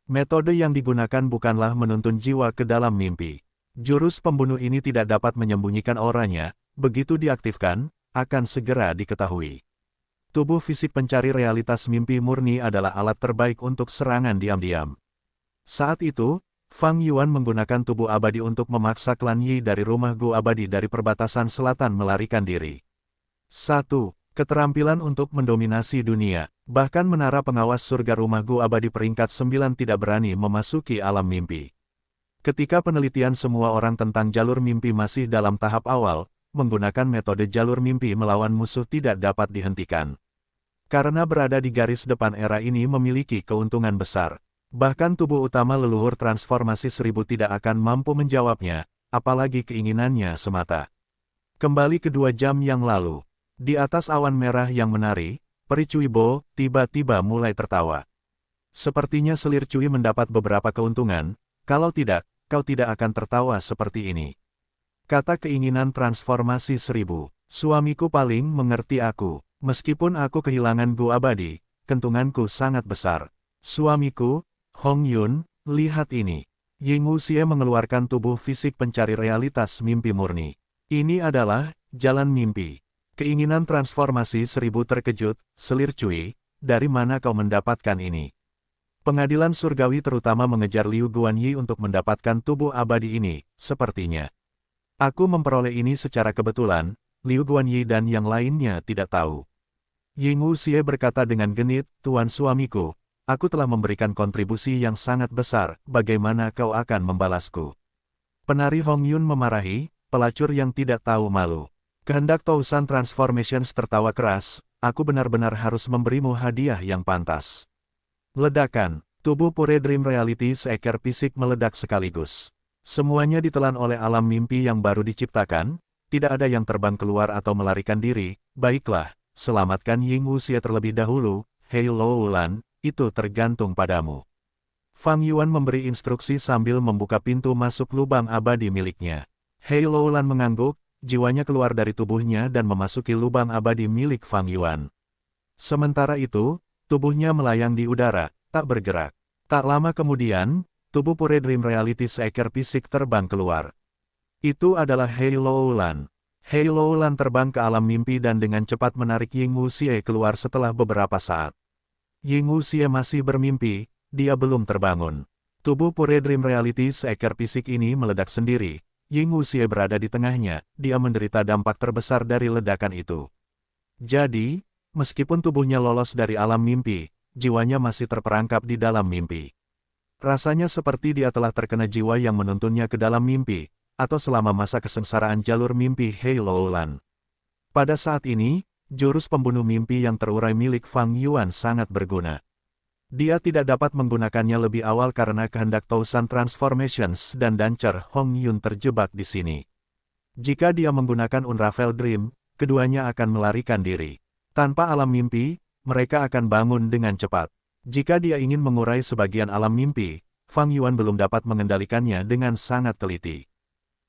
Metode yang digunakan bukanlah menuntun jiwa ke dalam mimpi. Jurus pembunuh ini tidak dapat menyembunyikan auranya, begitu diaktifkan, akan segera diketahui. Tubuh fisik pencari realitas mimpi murni adalah alat terbaik untuk serangan diam-diam. Saat itu, Fang Yuan menggunakan tubuh abadi untuk memaksa klan Yi dari rumah Gu abadi dari perbatasan selatan melarikan diri. 1. Keterampilan untuk mendominasi dunia. Bahkan menara pengawas surga rumah Gu abadi peringkat 9 tidak berani memasuki alam mimpi. Ketika penelitian semua orang tentang jalur mimpi masih dalam tahap awal, menggunakan metode jalur mimpi melawan musuh tidak dapat dihentikan. Karena berada di garis depan era ini memiliki keuntungan besar. Bahkan tubuh utama leluhur transformasi 1000 tidak akan mampu menjawabnya, apalagi keinginannya semata. Kembali ke 2 jam yang lalu. Di atas awan merah yang menari, Peri Cui Bo tiba-tiba mulai tertawa. Sepertinya selir Cui mendapat beberapa keuntungan, kalau tidak, kau tidak akan tertawa seperti ini. Kata keinginan transformasi 1000, suamiku paling mengerti aku, meskipun aku kehilangan Gu abadi, kentunganku sangat besar. Suamiku, Hongyun, lihat ini. Ying Wuxie mengeluarkan tubuh fisik pencari realitas mimpi murni. Ini adalah jalan mimpi. Keinginan transformasi 1000 terkejut, selir Cui, dari mana kau mendapatkan ini? Pengadilan surgawi terutama mengejar Liu Guanyi untuk mendapatkan tubuh abadi ini, sepertinya. Aku memperoleh ini secara kebetulan, Liu Guanyi dan yang lainnya tidak tahu. Ying Wuxie berkata dengan genit, Tuan suamiku, aku telah memberikan kontribusi yang sangat besar, bagaimana kau akan membalasku? Penari Hongyun memarahi, pelacur yang tidak tahu malu. Kehendak Tousan Transformations tertawa keras, aku benar-benar harus memberimu hadiah yang pantas. Ledakan, tubuh Pure Dream Reality seekor fisik meledak sekaligus. Semuanya ditelan oleh alam mimpi yang baru diciptakan, tidak ada yang terbang keluar atau melarikan diri, baiklah, selamatkan Ying Wuxie terlebih dahulu, Hei Loulan, itu tergantung padamu. Fang Yuan memberi instruksi sambil membuka pintu masuk lubang abadi miliknya. Hei Loulan mengangguk, jiwanya keluar dari tubuhnya dan memasuki lubang abadi milik Fang Yuan. Sementara itu, tubuhnya melayang di udara, tak bergerak. Tak lama kemudian, tubuh Pure Dream Reality seekor fisik terbang keluar. Itu adalah Hei Loulan. Hei Loulan terbang ke alam mimpi dan dengan cepat menarik Ying Wuxie keluar setelah beberapa saat. Ying Wuxie masih bermimpi, dia belum terbangun. Tubuh Pure Dream Reality seekor fisik ini meledak sendiri. Ying Wuxie berada di tengahnya, dia menderita dampak terbesar dari ledakan itu. Jadi, meskipun tubuhnya lolos dari alam mimpi, jiwanya masih terperangkap di dalam mimpi. Rasanya seperti dia telah terkena jiwa yang menuntunnya ke dalam mimpi, atau selama masa kesengsaraan jalur mimpi Hei Loulan. Pada saat ini, jurus pembunuh mimpi yang terurai milik Fang Yuan sangat berguna. Dia tidak dapat menggunakannya lebih awal karena kehendak Tousan Transformations dan Dancer Hongyun terjebak di sini. Jika dia menggunakan Unravel Dream, keduanya akan melarikan diri. Tanpa alam mimpi, mereka akan bangun dengan cepat. Jika dia ingin mengurai sebagian alam mimpi, Fang Yuan belum dapat mengendalikannya dengan sangat teliti.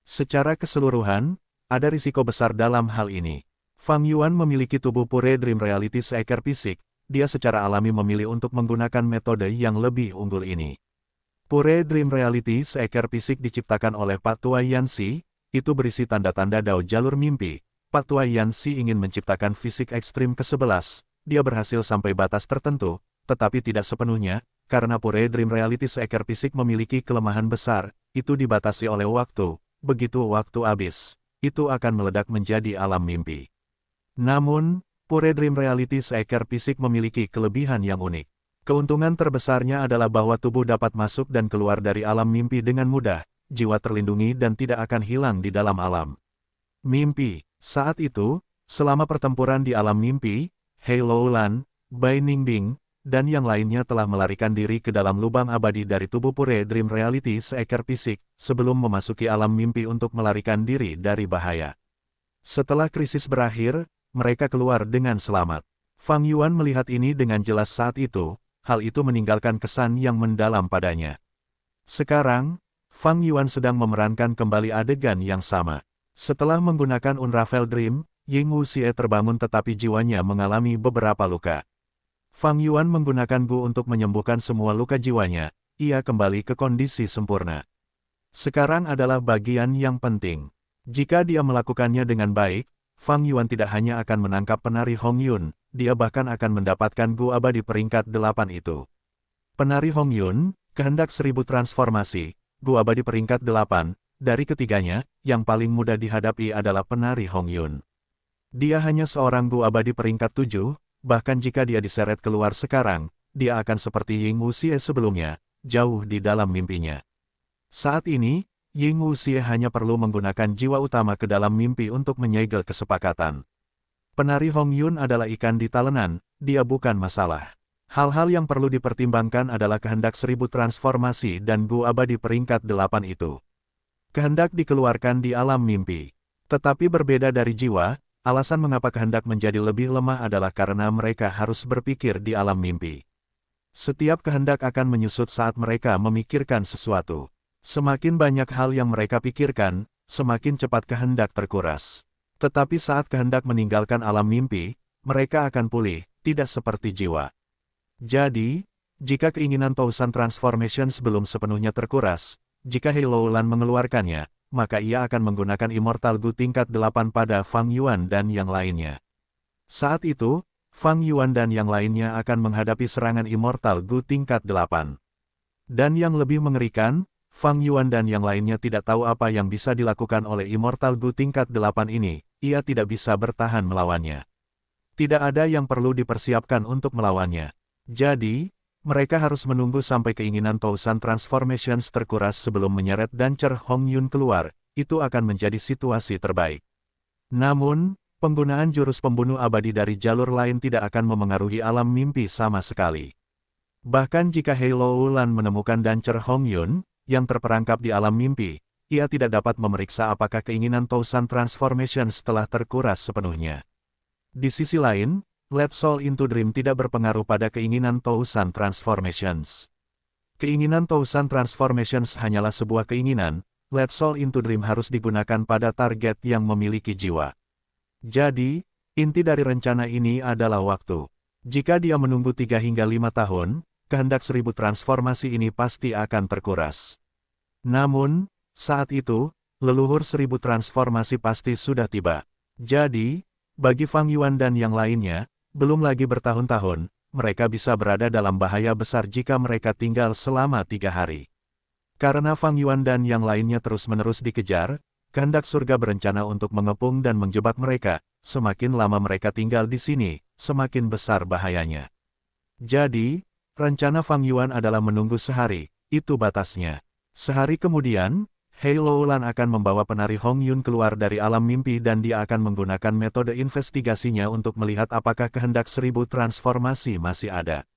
Secara keseluruhan, ada risiko besar dalam hal ini. Fang Yuan memiliki tubuh pure Dream Reality seekor fisik, dia secara alami memilih untuk menggunakan metode yang lebih unggul ini. Pure Dream Reality seekor fisik diciptakan oleh Pak Tua Yanxi, itu berisi tanda-tanda Dao jalur mimpi. Pak Tua Yanxi ingin menciptakan fisik ekstrim ke-11, dia berhasil sampai batas tertentu, tetapi tidak sepenuhnya, karena Pure Dream Reality seekor fisik memiliki kelemahan besar, itu dibatasi oleh waktu, begitu waktu habis, itu akan meledak menjadi alam mimpi. Namun, Pure Dream Reality seekor fisik memiliki kelebihan yang unik. Keuntungan terbesarnya adalah bahwa tubuh dapat masuk dan keluar dari alam mimpi dengan mudah, jiwa terlindungi dan tidak akan hilang di dalam alam mimpi. Saat itu, selama pertempuran di alam mimpi, Hei Loulan, Bai Ningbing, dan yang lainnya telah melarikan diri ke dalam lubang abadi dari tubuh Pure Dream Reality seekor fisik, sebelum memasuki alam mimpi untuk melarikan diri dari bahaya. Setelah krisis berakhir, mereka keluar dengan selamat. Fang Yuan melihat ini dengan jelas saat itu, hal itu meninggalkan kesan yang mendalam padanya. Sekarang, Fang Yuan sedang memerankan kembali adegan yang sama. Setelah menggunakan Unravel Dream, Ying Wuxie terbangun tetapi jiwanya mengalami beberapa luka. Fang Yuan menggunakan Gu untuk menyembuhkan semua luka jiwanya, ia kembali ke kondisi sempurna. Sekarang adalah bagian yang penting. Jika dia melakukannya dengan baik, Fang Yuan tidak hanya akan menangkap penari Hong Yun, dia bahkan akan mendapatkan Gu abadi peringkat 8 itu. Penari Hong Yun, kehendak 1000 transformasi, Gu abadi peringkat 8, dari ketiganya, yang paling mudah dihadapi adalah penari Hong Yun. Dia hanya seorang Gu abadi peringkat 7, bahkan jika dia diseret keluar sekarang, dia akan seperti Ying Wuxie sebelumnya, jauh di dalam mimpinya. Saat ini, Ying Wuxie hanya perlu menggunakan jiwa utama ke dalam mimpi untuk menyegel kesepakatan. Penari Hong Yun adalah ikan di talenan, dia bukan masalah. Hal-hal yang perlu dipertimbangkan adalah kehendak 1000 transformasi dan Gu abadi peringkat 8 itu. Kehendak dikeluarkan di alam mimpi. Tetapi berbeda dari jiwa, alasan mengapa kehendak menjadi lebih lemah adalah karena mereka harus berpikir di alam mimpi. Setiap kehendak akan menyusut saat mereka memikirkan sesuatu. Semakin banyak hal yang mereka pikirkan, semakin cepat kehendak terkuras. Tetapi saat kehendak meninggalkan alam mimpi, mereka akan pulih, tidak seperti jiwa. Jadi, jika keinginan Tousan Transformation belum sepenuhnya terkuras, jika Hei Loulan mengeluarkannya, maka ia akan menggunakan Immortal Gu tingkat 8 pada Fang Yuan dan yang lainnya. Saat itu, Fang Yuan dan yang lainnya akan menghadapi serangan Immortal Gu tingkat 8. Dan yang lebih mengerikan, Fang Yuan dan yang lainnya tidak tahu apa yang bisa dilakukan oleh Immortal Gu tingkat 8 ini, ia tidak bisa bertahan melawannya. Tidak ada yang perlu dipersiapkan untuk melawannya. Jadi, mereka harus menunggu sampai keinginan Tousan Transformations terkuras sebelum menyeret Dancer Hong Yun keluar, itu akan menjadi situasi terbaik. Namun, penggunaan jurus pembunuh abadi dari jalur lain tidak akan memengaruhi alam mimpi sama sekali. Bahkan jika Hei Loulan menemukan Dancer Hong Yun, yang terperangkap di alam mimpi, ia tidak dapat memeriksa apakah keinginan Tousan Transformations telah terkuras sepenuhnya. Di sisi lain, Let Soul into Dream tidak berpengaruh pada keinginan Tousan Transformations. Keinginan Tousan Transformations hanyalah sebuah keinginan, Let Soul into Dream harus digunakan pada target yang memiliki jiwa. Jadi, inti dari rencana ini adalah waktu. Jika dia menunggu 3 hingga 5 tahun, kehendak 1000 transformasi ini pasti akan terkuras. Namun, saat itu, leluhur 1000 transformasi pasti sudah tiba. Jadi, bagi Fang Yuan dan yang lainnya, belum lagi bertahun-tahun, mereka bisa berada dalam bahaya besar jika mereka tinggal selama 3 hari. Karena Fang Yuan dan yang lainnya terus-menerus dikejar, kehendak surga berencana untuk mengepung dan menjebak mereka, semakin lama mereka tinggal di sini, semakin besar bahayanya. Jadi, rencana Fang Yuan adalah menunggu sehari, itu batasnya. Sehari kemudian, Hei Loulan akan membawa penari Hong Yun keluar dari alam mimpi dan dia akan menggunakan metode investigasinya untuk melihat apakah kehendak 1000 transformasi masih ada.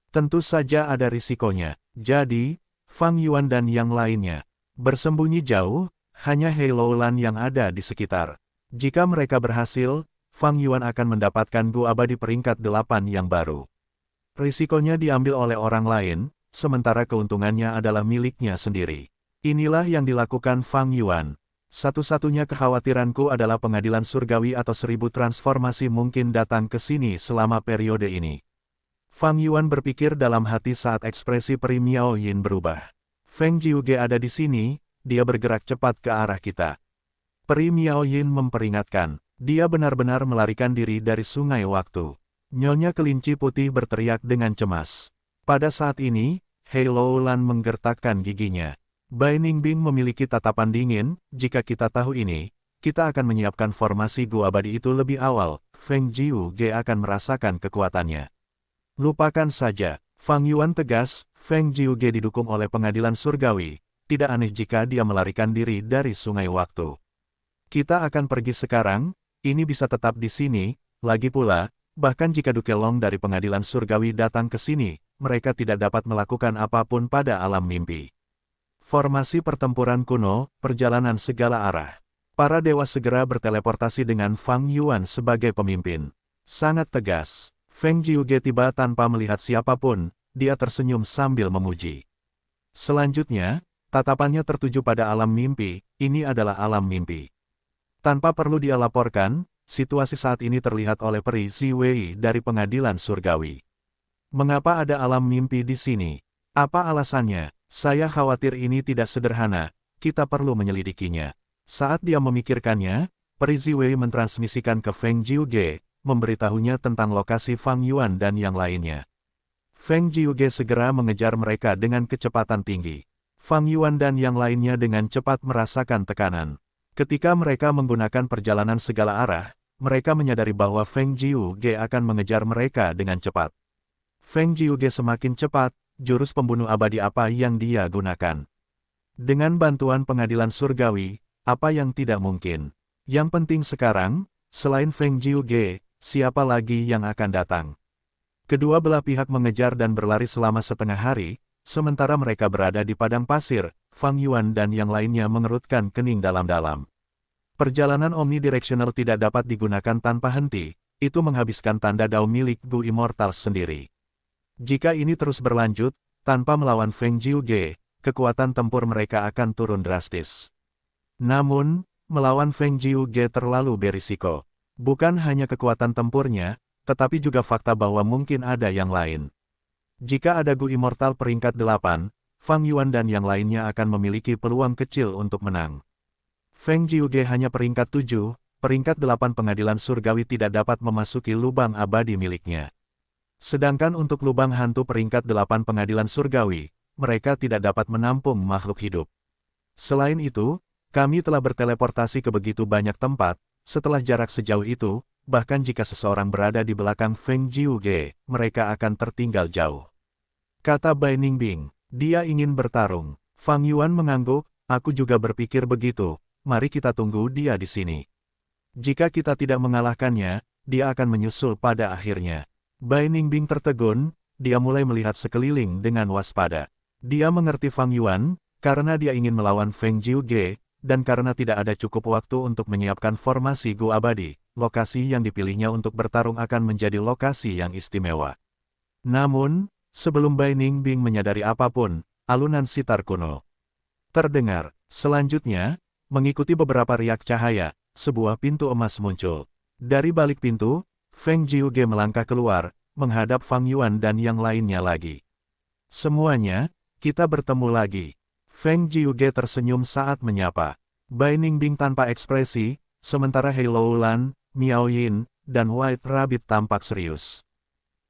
Tentu saja ada risikonya, jadi, Fang Yuan dan yang lainnya bersembunyi jauh, hanya Hei Loulan yang ada di sekitar. Jika mereka berhasil, Fang Yuan akan mendapatkan Gu abadi peringkat 8 yang baru. Risikonya diambil oleh orang lain, sementara keuntungannya adalah miliknya sendiri. Inilah yang dilakukan Fang Yuan. Satu-satunya kekhawatiranku adalah pengadilan surgawi atau 1000 transformasi mungkin datang ke sini selama periode ini. Fang Yuan berpikir dalam hati saat ekspresi Peri Miao Yin berubah. Feng Jiuge ada di sini, dia bergerak cepat ke arah kita. Peri Miao Yin memperingatkan, dia benar-benar melarikan diri dari sungai waktu. Nyonya kelinci putih berteriak dengan cemas. Pada saat ini, Hei Loulan menggertakkan giginya. Bai Ningbing memiliki tatapan dingin, jika kita tahu ini, kita akan menyiapkan formasi gua abadi itu lebih awal, Feng Jiuge akan merasakan kekuatannya. Lupakan saja, Fang Yuan tegas, Feng Jiuge didukung oleh pengadilan surgawi, tidak aneh jika dia melarikan diri dari sungai waktu. Kita akan pergi sekarang, ini bisa tetap di sini, lagi pula, bahkan jika Duke Long dari pengadilan surgawi datang ke sini, mereka tidak dapat melakukan apapun pada alam mimpi. Formasi pertempuran kuno, perjalanan segala arah. Para dewa segera berteleportasi dengan Fang Yuan sebagai pemimpin. Sangat tegas, Feng Jiuge tiba tanpa melihat siapapun, dia tersenyum sambil memuji. Selanjutnya, tatapannya tertuju pada alam mimpi, ini adalah alam mimpi. Tanpa perlu dia laporkan, situasi saat ini terlihat oleh Peri Ziwei dari pengadilan surgawi. Mengapa ada alam mimpi di sini? Apa alasannya? Saya khawatir ini tidak sederhana, kita perlu menyelidikinya. Saat dia memikirkannya, Peri Ziwei mentransmisikan ke Feng Jiuge, memberitahunya tentang lokasi Fang Yuan dan yang lainnya. Feng Jiuge segera mengejar mereka dengan kecepatan tinggi. Fang Yuan dan yang lainnya dengan cepat merasakan tekanan. Ketika mereka menggunakan perjalanan segala arah, mereka menyadari bahwa Feng Jiuge akan mengejar mereka dengan cepat. Feng Jiuge semakin cepat, jurus pembunuh abadi apa yang dia gunakan. Dengan bantuan pengadilan surgawi, apa yang tidak mungkin. Yang penting sekarang, selain Feng Jiuge, siapa lagi yang akan datang? Kedua belah pihak mengejar dan berlari selama setengah hari, sementara mereka berada di padang pasir, Fang Yuan dan yang lainnya mengerutkan kening dalam-dalam. Perjalanan omnidirectional tidak dapat digunakan tanpa henti, itu menghabiskan tanda dao milik Gu Immortals sendiri. Jika ini terus berlanjut, tanpa melawan Feng Jiuge, kekuatan tempur mereka akan turun drastis. Namun, melawan Feng Jiuge terlalu berisiko. Bukan hanya kekuatan tempurnya, tetapi juga fakta bahwa mungkin ada yang lain. Jika ada Gu Immortal peringkat 8, Fang Yuan dan yang lainnya akan memiliki peluang kecil untuk menang. Feng Jiuge hanya peringkat 7, peringkat 8 pengadilan surgawi tidak dapat memasuki lubang abadi miliknya. Sedangkan untuk lubang hantu peringkat 8 pengadilan surgawi, mereka tidak dapat menampung makhluk hidup. Selain itu, kami telah berteleportasi ke begitu banyak tempat, setelah jarak sejauh itu, bahkan jika seseorang berada di belakang Feng Jiuge, mereka akan tertinggal jauh. Kata Bai Ningbing, dia ingin bertarung. Fang Yuan mengangguk, aku juga berpikir begitu, mari kita tunggu dia di sini. Jika kita tidak mengalahkannya, dia akan menyusul pada akhirnya. Bai Ningbing tertegun, dia mulai melihat sekeliling dengan waspada. Dia mengerti Fang Yuan, karena dia ingin melawan Feng Jiuge, dan karena tidak ada cukup waktu untuk menyiapkan formasi Gu Abadi, lokasi yang dipilihnya untuk bertarung akan menjadi lokasi yang istimewa. Namun, sebelum Bai Ningbing menyadari apapun, alunan sitar kuno terdengar. Selanjutnya, mengikuti beberapa riak cahaya, sebuah pintu emas muncul. Dari balik pintu, Feng Jiuge melangkah keluar, menghadap Fang Yuan dan yang lainnya lagi. Semuanya, kita bertemu lagi. Feng Jiuge tersenyum saat menyapa. Bai Ningbing tanpa ekspresi, sementara Hei Loulan, Miao Yin, dan White Rabbit tampak serius.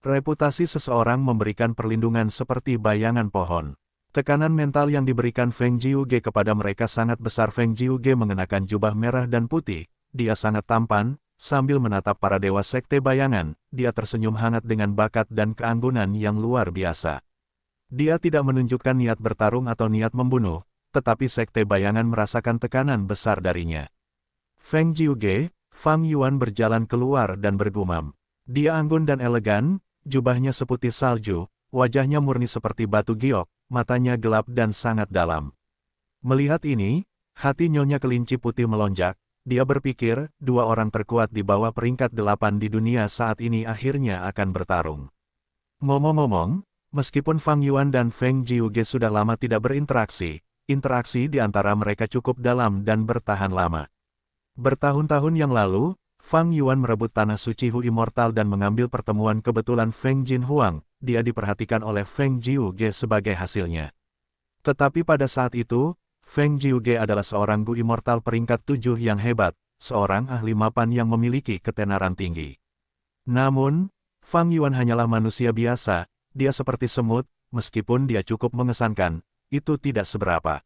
Reputasi seseorang memberikan perlindungan seperti bayangan pohon. Tekanan mental yang diberikan Feng Jiuge kepada mereka sangat besar. Feng Jiuge mengenakan jubah merah dan putih, dia sangat tampan. Sambil menatap para dewa sekte bayangan, dia tersenyum hangat dengan bakat dan keanggunan yang luar biasa. Dia tidak menunjukkan niat bertarung atau niat membunuh, tetapi sekte bayangan merasakan tekanan besar darinya. Feng Jiuge, Fang Yuan berjalan keluar dan bergumam. Dia anggun dan elegan, jubahnya seputih salju, wajahnya murni seperti batu giok, matanya gelap dan sangat dalam. Melihat ini, hati Nyonya Kelinci Putih melonjak. Dia berpikir, dua orang terkuat di bawah peringkat 8 di dunia saat ini akhirnya akan bertarung. Ngomong-ngomong, Meskipun Fang Yuan dan Feng Jiuge sudah lama tidak berinteraksi, interaksi di antara mereka cukup dalam dan bertahan lama. Bertahun-tahun yang lalu, Fang Yuan merebut tanah suci Hu Immortal dan mengambil pertemuan kebetulan Feng Jin Huang, dia diperhatikan oleh Feng Jiuge sebagai hasilnya. Tetapi pada saat itu, Feng Jiuge adalah seorang Gu Immortal peringkat 7 yang hebat, seorang ahli mapan yang memiliki ketenaran tinggi. Namun, Fang Yuan hanyalah manusia biasa, dia seperti semut, meskipun dia cukup mengesankan, itu tidak seberapa.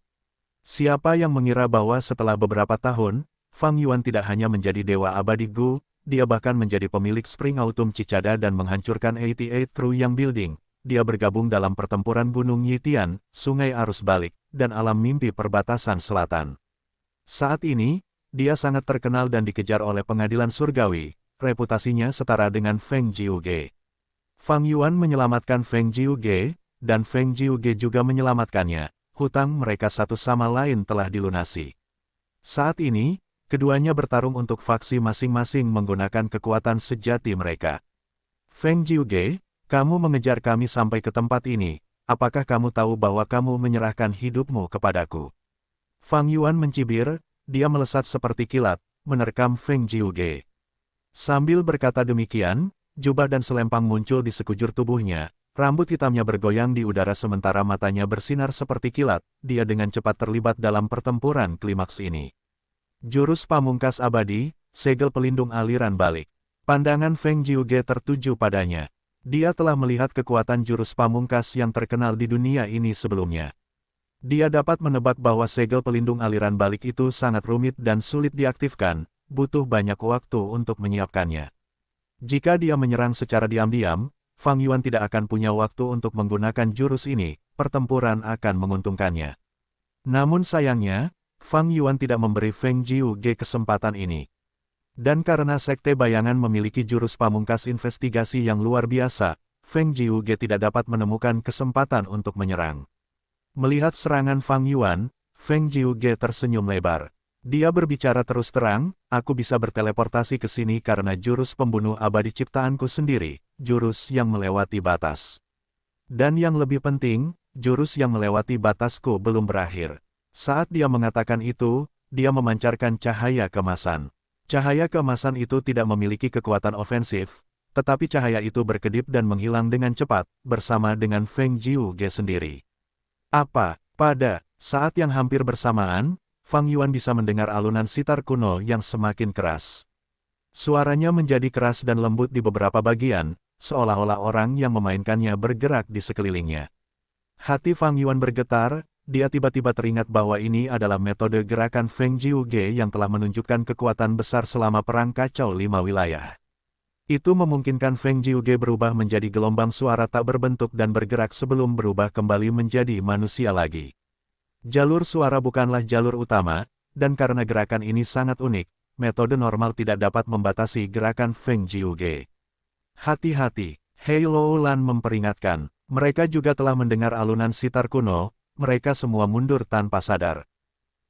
Siapa yang mengira bahwa setelah beberapa tahun, Fang Yuan tidak hanya menjadi dewa abadi Gu, dia bahkan menjadi pemilik Spring Autumn Cicada dan menghancurkan 88 True Yang Building. Dia bergabung dalam pertempuran Gunung Yitian, Sungai Arus Balik, dan alam mimpi perbatasan selatan. Saat ini, dia sangat terkenal dan dikejar oleh pengadilan surgawi, reputasinya setara dengan Feng Jiuge. Fang Yuan menyelamatkan Feng Jiuge, dan Feng Jiuge juga menyelamatkannya. Hutang mereka satu sama lain telah dilunasi. Saat ini, keduanya bertarung untuk faksi masing-masing menggunakan kekuatan sejati mereka. Feng Jiuge, kamu mengejar kami sampai ke tempat ini, apakah kamu tahu bahwa kamu menyerahkan hidupmu kepadaku? Fang Yuan mencibir, dia melesat seperti kilat, menerkam Feng Jiuge. Sambil berkata demikian, jubah dan selempang muncul di sekujur tubuhnya, rambut hitamnya bergoyang di udara sementara matanya bersinar seperti kilat, dia dengan cepat terlibat dalam pertempuran klimaks ini. Jurus pamungkas abadi, segel pelindung aliran balik. Pandangan Feng Jiuge tertuju padanya. Dia telah melihat kekuatan jurus pamungkas yang terkenal di dunia ini sebelumnya. Dia dapat menebak bahwa segel pelindung aliran balik itu sangat rumit dan sulit diaktifkan, butuh banyak waktu untuk menyiapkannya. Jika dia menyerang secara diam-diam, Fang Yuan tidak akan punya waktu untuk menggunakan jurus ini, pertempuran akan menguntungkannya. Namun sayangnya, Fang Yuan tidak memberi Feng Jiuge kesempatan ini. Dan karena Sekte Bayangan memiliki jurus pamungkas investigasi yang luar biasa, Feng Jiuge tidak dapat menemukan kesempatan untuk menyerang. Melihat serangan Fang Yuan, Feng Jiuge tersenyum lebar. Dia berbicara terus terang, aku bisa berteleportasi ke sini karena jurus pembunuh abadi ciptaanku sendiri, jurus yang melewati batas. Dan yang lebih penting, jurus yang melewati batasku belum berakhir. Saat dia mengatakan itu, dia memancarkan cahaya keemasan. Cahaya keemasan itu tidak memiliki kekuatan ofensif, tetapi cahaya itu berkedip dan menghilang dengan cepat, bersama dengan Feng Jiuge sendiri. Pada saat yang hampir bersamaan, Fang Yuan bisa mendengar alunan sitar kuno yang semakin keras. Suaranya menjadi keras dan lembut di beberapa bagian, seolah-olah orang yang memainkannya bergerak di sekelilingnya. Hati Fang Yuan bergetar. Dia tiba-tiba teringat bahwa ini adalah metode gerakan Feng Jiuge yang telah menunjukkan kekuatan besar selama Perang Kacau 5 wilayah. Itu memungkinkan Feng Jiuge berubah menjadi gelombang suara tak berbentuk dan bergerak sebelum berubah kembali menjadi manusia lagi. Jalur suara bukanlah jalur utama, dan karena gerakan ini sangat unik, metode normal tidak dapat membatasi gerakan Feng Jiuge. Hati-hati, Hei Lo Lan memperingatkan, mereka juga telah mendengar alunan sitar kuno. Mereka semua mundur tanpa sadar.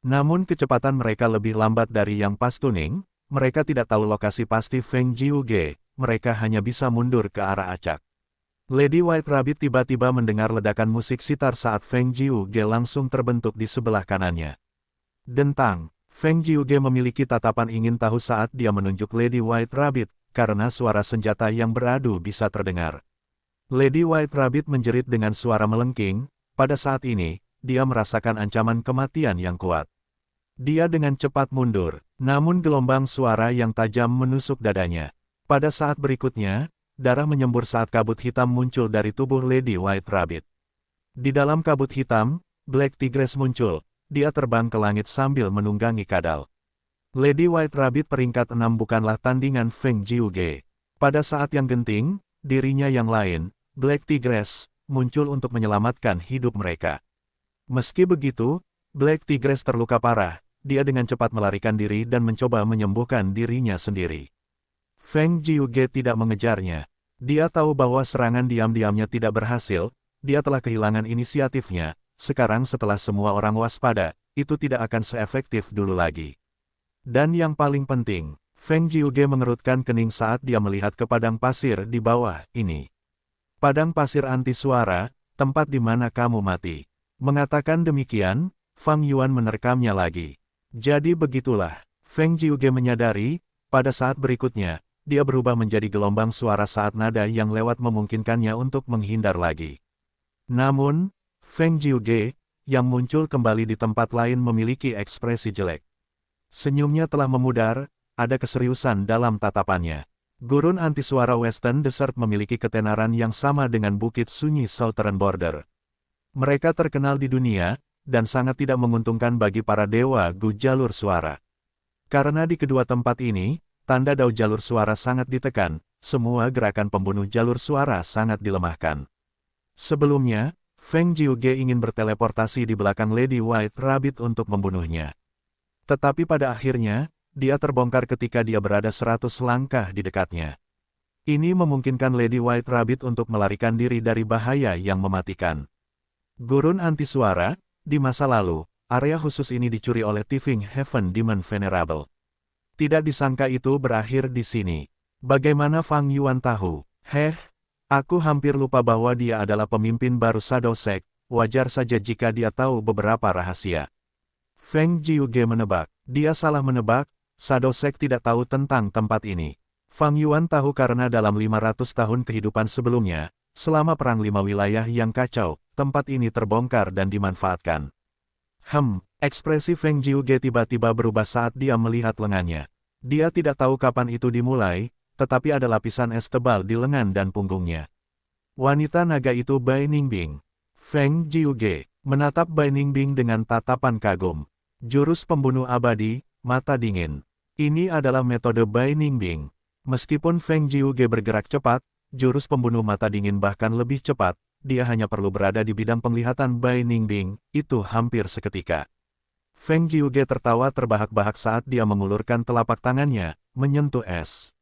Namun kecepatan mereka lebih lambat dari yang pas tuning, mereka tidak tahu lokasi pasti Feng Jiuge, mereka hanya bisa mundur ke arah acak. Lady White Rabbit tiba-tiba mendengar ledakan musik sitar saat Feng Jiuge langsung terbentuk di sebelah kanannya. Dentang, Feng Jiuge memiliki tatapan ingin tahu saat dia menunjuk Lady White Rabbit, karena suara senjata yang beradu bisa terdengar. Lady White Rabbit menjerit dengan suara melengking. Pada saat ini, dia merasakan ancaman kematian yang kuat. Dia dengan cepat mundur, namun gelombang suara yang tajam menusuk dadanya. Pada saat berikutnya, darah menyembur saat kabut hitam muncul dari tubuh Lady White Rabbit. Di dalam kabut hitam, Black Tigress muncul, dia terbang ke langit sambil menunggangi kadal. Lady White Rabbit peringkat 6 bukanlah tandingan Feng Jiuge. Pada saat yang genting, dirinya yang lain, Black Tigress, muncul untuk menyelamatkan hidup mereka. Meski begitu, Black Tigress terluka parah, dia dengan cepat melarikan diri dan mencoba menyembuhkan dirinya sendiri. Feng Jiuge tidak mengejarnya. Dia tahu bahwa serangan diam-diamnya tidak berhasil, dia telah kehilangan inisiatifnya, sekarang setelah semua orang waspada, itu tidak akan seefektif dulu lagi. Dan yang paling penting, Feng Jiuge mengerutkan kening saat dia melihat ke padang pasir di bawah ini. Padang pasir anti suara, tempat di mana kamu mati. Mengatakan demikian, Fang Yuan menerkamnya lagi. Jadi begitulah, Feng Jiuge menyadari, pada saat berikutnya, dia berubah menjadi gelombang suara saat nada yang lewat memungkinkannya untuk menghindar lagi. Namun, Feng Jiuge, yang muncul kembali di tempat lain memiliki ekspresi jelek. Senyumnya telah memudar, ada keseriusan dalam tatapannya. Gurun anti suara Western Desert memiliki ketenaran yang sama dengan Bukit Sunyi Southern Border. Mereka terkenal di dunia, dan sangat tidak menguntungkan bagi para dewa Gu jalur suara. Karena di kedua tempat ini, tanda Dao jalur suara sangat ditekan, semua gerakan pembunuh jalur suara sangat dilemahkan. Sebelumnya, Feng Jiuge ingin berteleportasi di belakang Lady White Rabbit untuk membunuhnya. Tetapi pada akhirnya, dia terbongkar ketika dia berada 100 langkah di dekatnya. Ini memungkinkan Lady White Rabbit untuk melarikan diri dari bahaya yang mematikan. Gurun anti suara, di masa lalu, area khusus ini dicuri oleh Thieving Heaven Demon Venerable. Tidak disangka itu berakhir di sini. Bagaimana Fang Yuan tahu? Aku hampir lupa bahwa dia adalah pemimpin baru Shadow Sect, wajar saja jika dia tahu beberapa rahasia. Feng Jiuge menebak, dia salah menebak, Shadow Sect tidak tahu tentang tempat ini. Fang Yuan tahu karena dalam 500 tahun kehidupan sebelumnya, selama Perang 5 Wilayah yang kacau, tempat ini terbongkar dan dimanfaatkan. Ekspresi Feng Jiuge tiba-tiba berubah saat dia melihat lengannya. Dia tidak tahu kapan itu dimulai, tetapi ada lapisan es tebal di lengan dan punggungnya. Wanita naga itu Bai Ningbing. Feng Jiuge menatap Bai Ningbing dengan tatapan kagum. Jurus pembunuh abadi, mata dingin. Ini adalah metode Bai Ningbing. Meskipun Feng Jiuge bergerak cepat, jurus pembunuh mata dingin bahkan lebih cepat, dia hanya perlu berada di bidang penglihatan Bai Ningbing, itu hampir seketika. Feng Jiuge tertawa terbahak-bahak saat dia mengulurkan telapak tangannya, menyentuh es.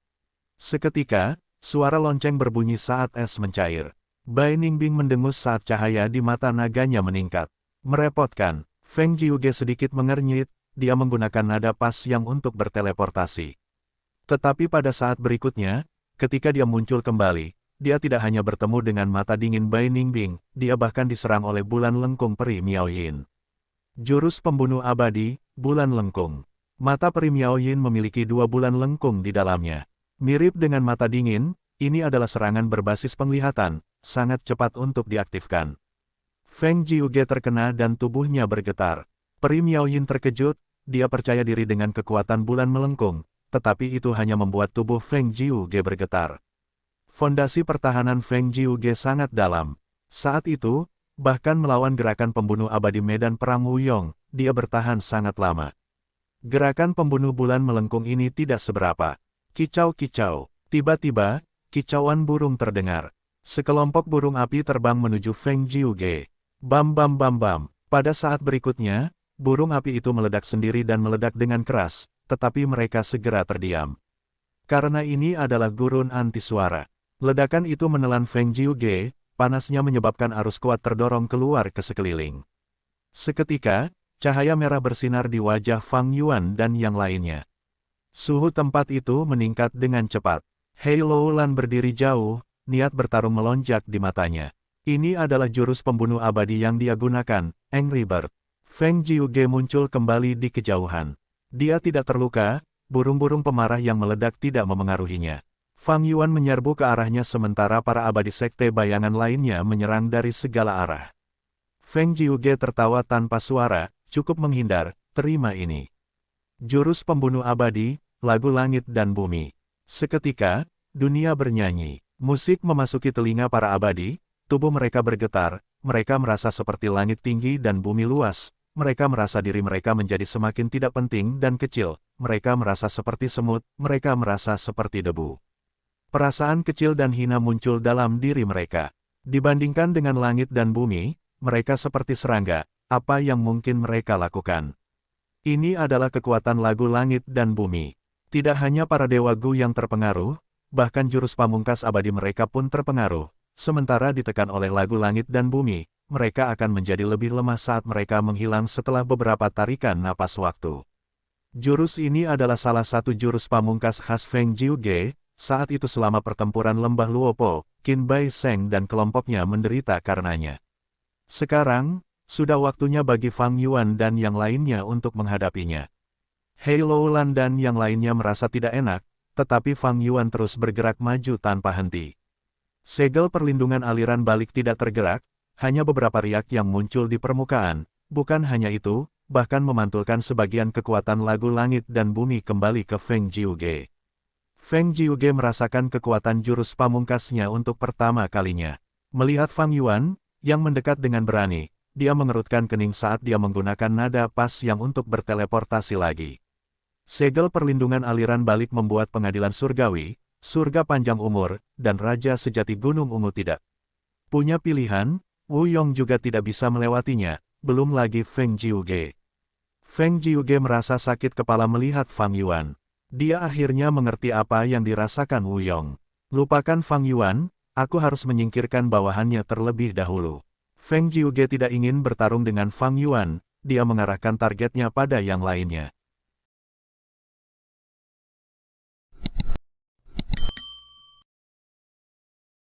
Seketika, suara lonceng berbunyi saat es mencair. Bai Ningbing mendengus saat cahaya di mata naganya meningkat. Merepotkan, Feng Jiuge sedikit mengernyit, dia menggunakan nada pas yang untuk berteleportasi. Tetapi pada saat berikutnya, ketika dia muncul kembali, dia tidak hanya bertemu dengan mata dingin Bai Ningbing, dia bahkan diserang oleh bulan lengkung peri Miao Yin. Jurus pembunuh abadi, bulan lengkung. Mata peri Miao Yin memiliki 2 bulan lengkung di dalamnya. Mirip dengan mata dingin, ini adalah serangan berbasis penglihatan, sangat cepat untuk diaktifkan. Feng Jiuge terkena dan tubuhnya bergetar. Peri Miao Yin terkejut, dia percaya diri dengan kekuatan bulan melengkung, tetapi itu hanya membuat tubuh Feng Jiuge bergetar. Fondasi pertahanan Feng Jiuge sangat dalam. Saat itu, bahkan melawan gerakan pembunuh abadi medan perang Wuyong, dia bertahan sangat lama. Gerakan pembunuh bulan melengkung ini tidak seberapa. Kicau-kicau. Tiba-tiba, kicauan burung terdengar. Sekelompok burung api terbang menuju Feng Jiuge. Bam bam bam bam. Pada saat berikutnya, burung api itu meledak sendiri dan meledak dengan keras, tetapi mereka segera terdiam. Karena ini adalah gurun anti suara. Ledakan itu menelan Feng Jiuge, panasnya menyebabkan arus kuat terdorong keluar ke sekeliling. Seketika, cahaya merah bersinar di wajah Fang Yuan dan yang lainnya. Suhu tempat itu meningkat dengan cepat. Hei Lo Lan berdiri jauh, niat bertarung melonjak di matanya. Ini adalah jurus pembunuh abadi yang dia gunakan, Angry Bird. Feng Jiuge muncul kembali di kejauhan. Dia tidak terluka, burung-burung pemarah yang meledak tidak memengaruhinya. Fang Yuan menyerbu ke arahnya sementara para abadi sekte bayangan lainnya menyerang dari segala arah. Feng Jiuge tertawa tanpa suara, cukup menghindar, terima ini. Jurus pembunuh abadi, lagu langit dan bumi. Seketika, dunia bernyanyi. Musik memasuki telinga para abadi, tubuh mereka bergetar, mereka merasa seperti langit tinggi dan bumi luas, mereka merasa diri mereka menjadi semakin tidak penting dan kecil, mereka merasa seperti semut, mereka merasa seperti debu. Perasaan kecil dan hina muncul dalam diri mereka. Dibandingkan dengan langit dan bumi, mereka seperti serangga, apa yang mungkin mereka lakukan? Ini adalah kekuatan lagu langit dan bumi. Tidak hanya para dewa Gu yang terpengaruh, bahkan jurus pamungkas abadi mereka pun terpengaruh. Sementara ditekan oleh lagu langit dan bumi, mereka akan menjadi lebih lemah saat mereka menghilang setelah beberapa tarikan napas waktu. Jurus ini adalah salah satu jurus pamungkas khas Feng Jiuge, Saat itu selama pertempuran lembah Luopo, Qin Bai Sheng dan kelompoknya menderita karenanya. Sekarang, sudah waktunya bagi Fang Yuan dan yang lainnya untuk menghadapinya. Hei Loulan dan yang lainnya merasa tidak enak, tetapi Fang Yuan terus bergerak maju tanpa henti. Segel perlindungan aliran balik tidak tergerak, hanya beberapa riak yang muncul di permukaan. Bukan hanya itu, bahkan memantulkan sebagian kekuatan lagu langit dan bumi kembali ke Feng Jiuge. Feng Jiuge merasakan kekuatan jurus pamungkasnya untuk pertama kalinya. Melihat Fang Yuan, yang mendekat dengan berani, dia mengerutkan kening saat dia menggunakan nada pas yang untuk berteleportasi lagi. Segel perlindungan aliran balik membuat pengadilan surgawi, surga panjang umur, dan raja sejati Gunung Ungu tidak punya pilihan. Wu Yong juga tidak bisa melewatinya, belum lagi Feng Jiuge. Feng Jiuge merasa sakit kepala melihat Fang Yuan. Dia akhirnya mengerti apa yang dirasakan Wu Yong. Lupakan Fang Yuan, aku harus menyingkirkan bawahannya terlebih dahulu. Feng Jiuge tidak ingin bertarung dengan Fang Yuan, dia mengarahkan targetnya pada yang lainnya.